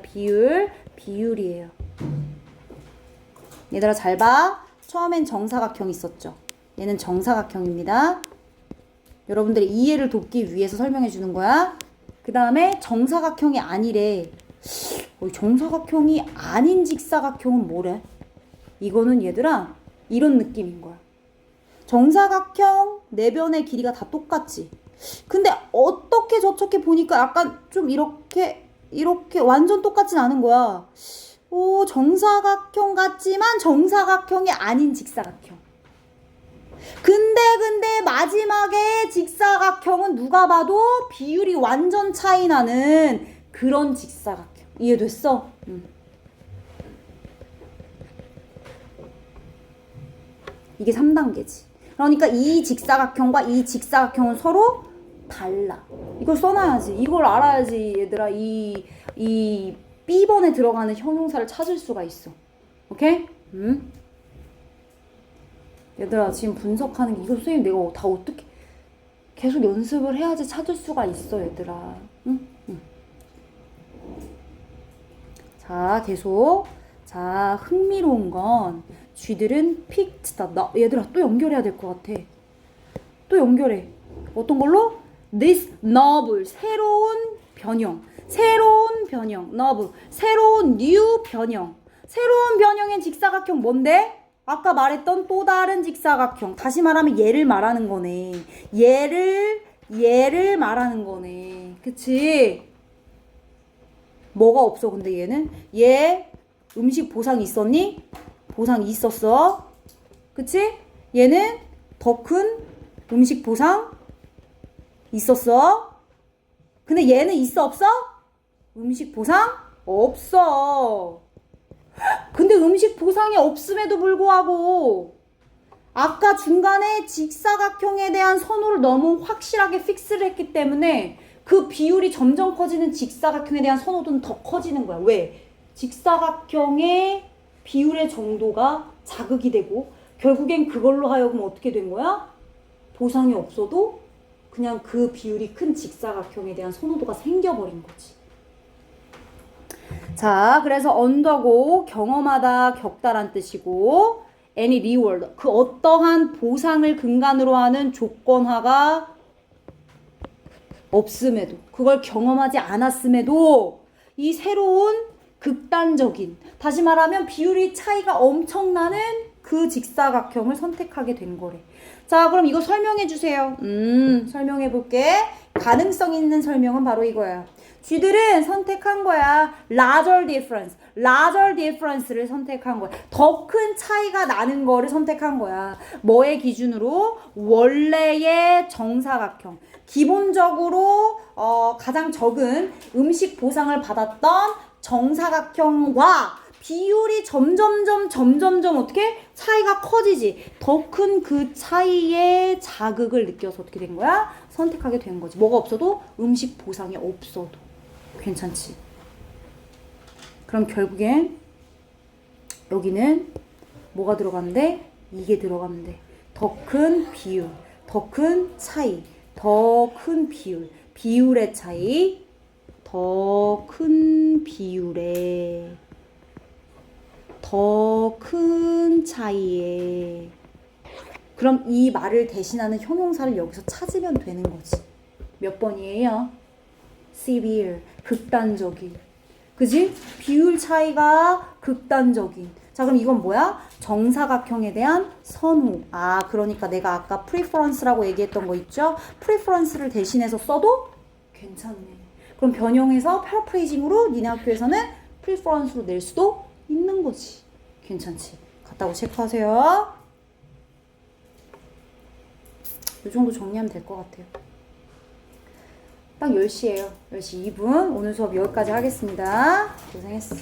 비율이에요. 얘들아 잘 봐. 처음엔 정사각형 있었죠. 얘는 정사각형입니다. 여러분들의 이해를 돕기 위해서 설명해 주는 거야. 그 다음에 정사각형이 아니래. 정사각형이 아닌 직사각형은 뭐래? 이거는 얘들아 이런 느낌인 거야. 정사각형 내변의 길이가 다 똑같지. 근데 어떻게 저렇게 보니까 약간 좀 이렇게 완전 똑같진 않은 거야. 정사각형 같지만 정사각형이 아닌 직사각형. 근데 마지막에 직사각형은 누가 봐도 비율이 완전 차이 나는 그런 직사각형. 이해됐어? 이게 3단계지. 그러니까 이 직사각형과 이 직사각형은 서로 달라. 이걸 써놔야지. 이걸 알아야지 얘들아 이 B번에 들어가는 형용사를 찾을 수가 있어. 오케이? 얘들아 지금 분석하는 게 이거 선생님 내가 다 어떻게 계속 연습을 해야지 찾을 수가 있어 얘들아. 응? 자 계속. 자 흥미로운 건 쥐들은 picked다. 얘들아 또 연결해야 될 것 같아. 또 연결해. 어떤 걸로? This novel. 새로운 변형. novel. 새로운 new 변형. 새로운 변형의 직사각형 뭔데? 아까 말했던 또 다른 직사각형. 다시 말하면 얘를 말하는 거네. 얘를 말하는 거네. 그치? 뭐가 없어 근데 얘는? 얘 음식 보상 있었니? 보상 있었어. 그치? 얘는 더 큰 음식 보상 있었어. 근데 얘는 있어 없어? 음식 보상 없어. 근데 음식 보상이 없음에도 불구하고 아까 중간에 직사각형에 대한 선호를 너무 확실하게 픽스를 했기 때문에 그 비율이 점점 커지는 직사각형에 대한 선호도는 더 커지는 거야. 왜? 직사각형의 비율의 정도가 자극이 되고 결국엔 그걸로 하여금 어떻게 된 거야? 보상이 없어도 그냥 그 비율이 큰 직사각형에 대한 선호도가 생겨버린 거지. 자, 그래서 언더고 경험하다, 겪다란 뜻이고 any reward, 그 어떠한 보상을 근간으로 하는 조건화가 없음에도, 그걸 경험하지 않았음에도 이 새로운 극단적인, 다시 말하면 비율이 차이가 엄청나는 그 직사각형을 선택하게 된 거래. 자, 그럼 이거 설명해 주세요. 설명해 볼게. 가능성 있는 설명은 바로 이거야. 쥐들은 선택한 거야. larger difference를 선택한 거야. 더 큰 차이가 나는 거를 선택한 거야. 뭐의 기준으로? 원래의 정사각형. 기본적으로 가장 적은 음식 보상을 받았던 정사각형과 비율이 점점점 어떻게? 차이가 커지지. 더 큰 그 차이의 자극을 느껴서 어떻게 된 거야? 선택하게 된 거지. 뭐가 없어도? 음식 보상이 없어도 괜찮지. 그럼 결국엔 여기는 뭐가 들어가는데? 이게 들어가는데 더 큰 비율, 더 큰 차이, 더 큰 비율, 비율의 차이, 더 큰 비율에 더 큰 차이에. 그럼 이 말을 대신하는 형용사를 여기서 찾으면 되는 거지. 몇 번이에요? severe, 극단적인. 그지? 비율 차이가 극단적인. 자, 그럼 이건 뭐야? 정사각형에 대한 선호. 아, 그러니까 내가 아까 preference라고 얘기했던 거 있죠? preference를 대신해서 써도 괜찮네. 그럼 변형해서 paraphrasing으로 니네 학교에서는 preference로 낼 수도 있는 거지. 괜찮지? 갔다고 체크하세요. 이 정도 정리하면 될 것 같아요. 딱 10시예요. 10시 2분. 오늘 수업 여기까지 하겠습니다. 고생했어.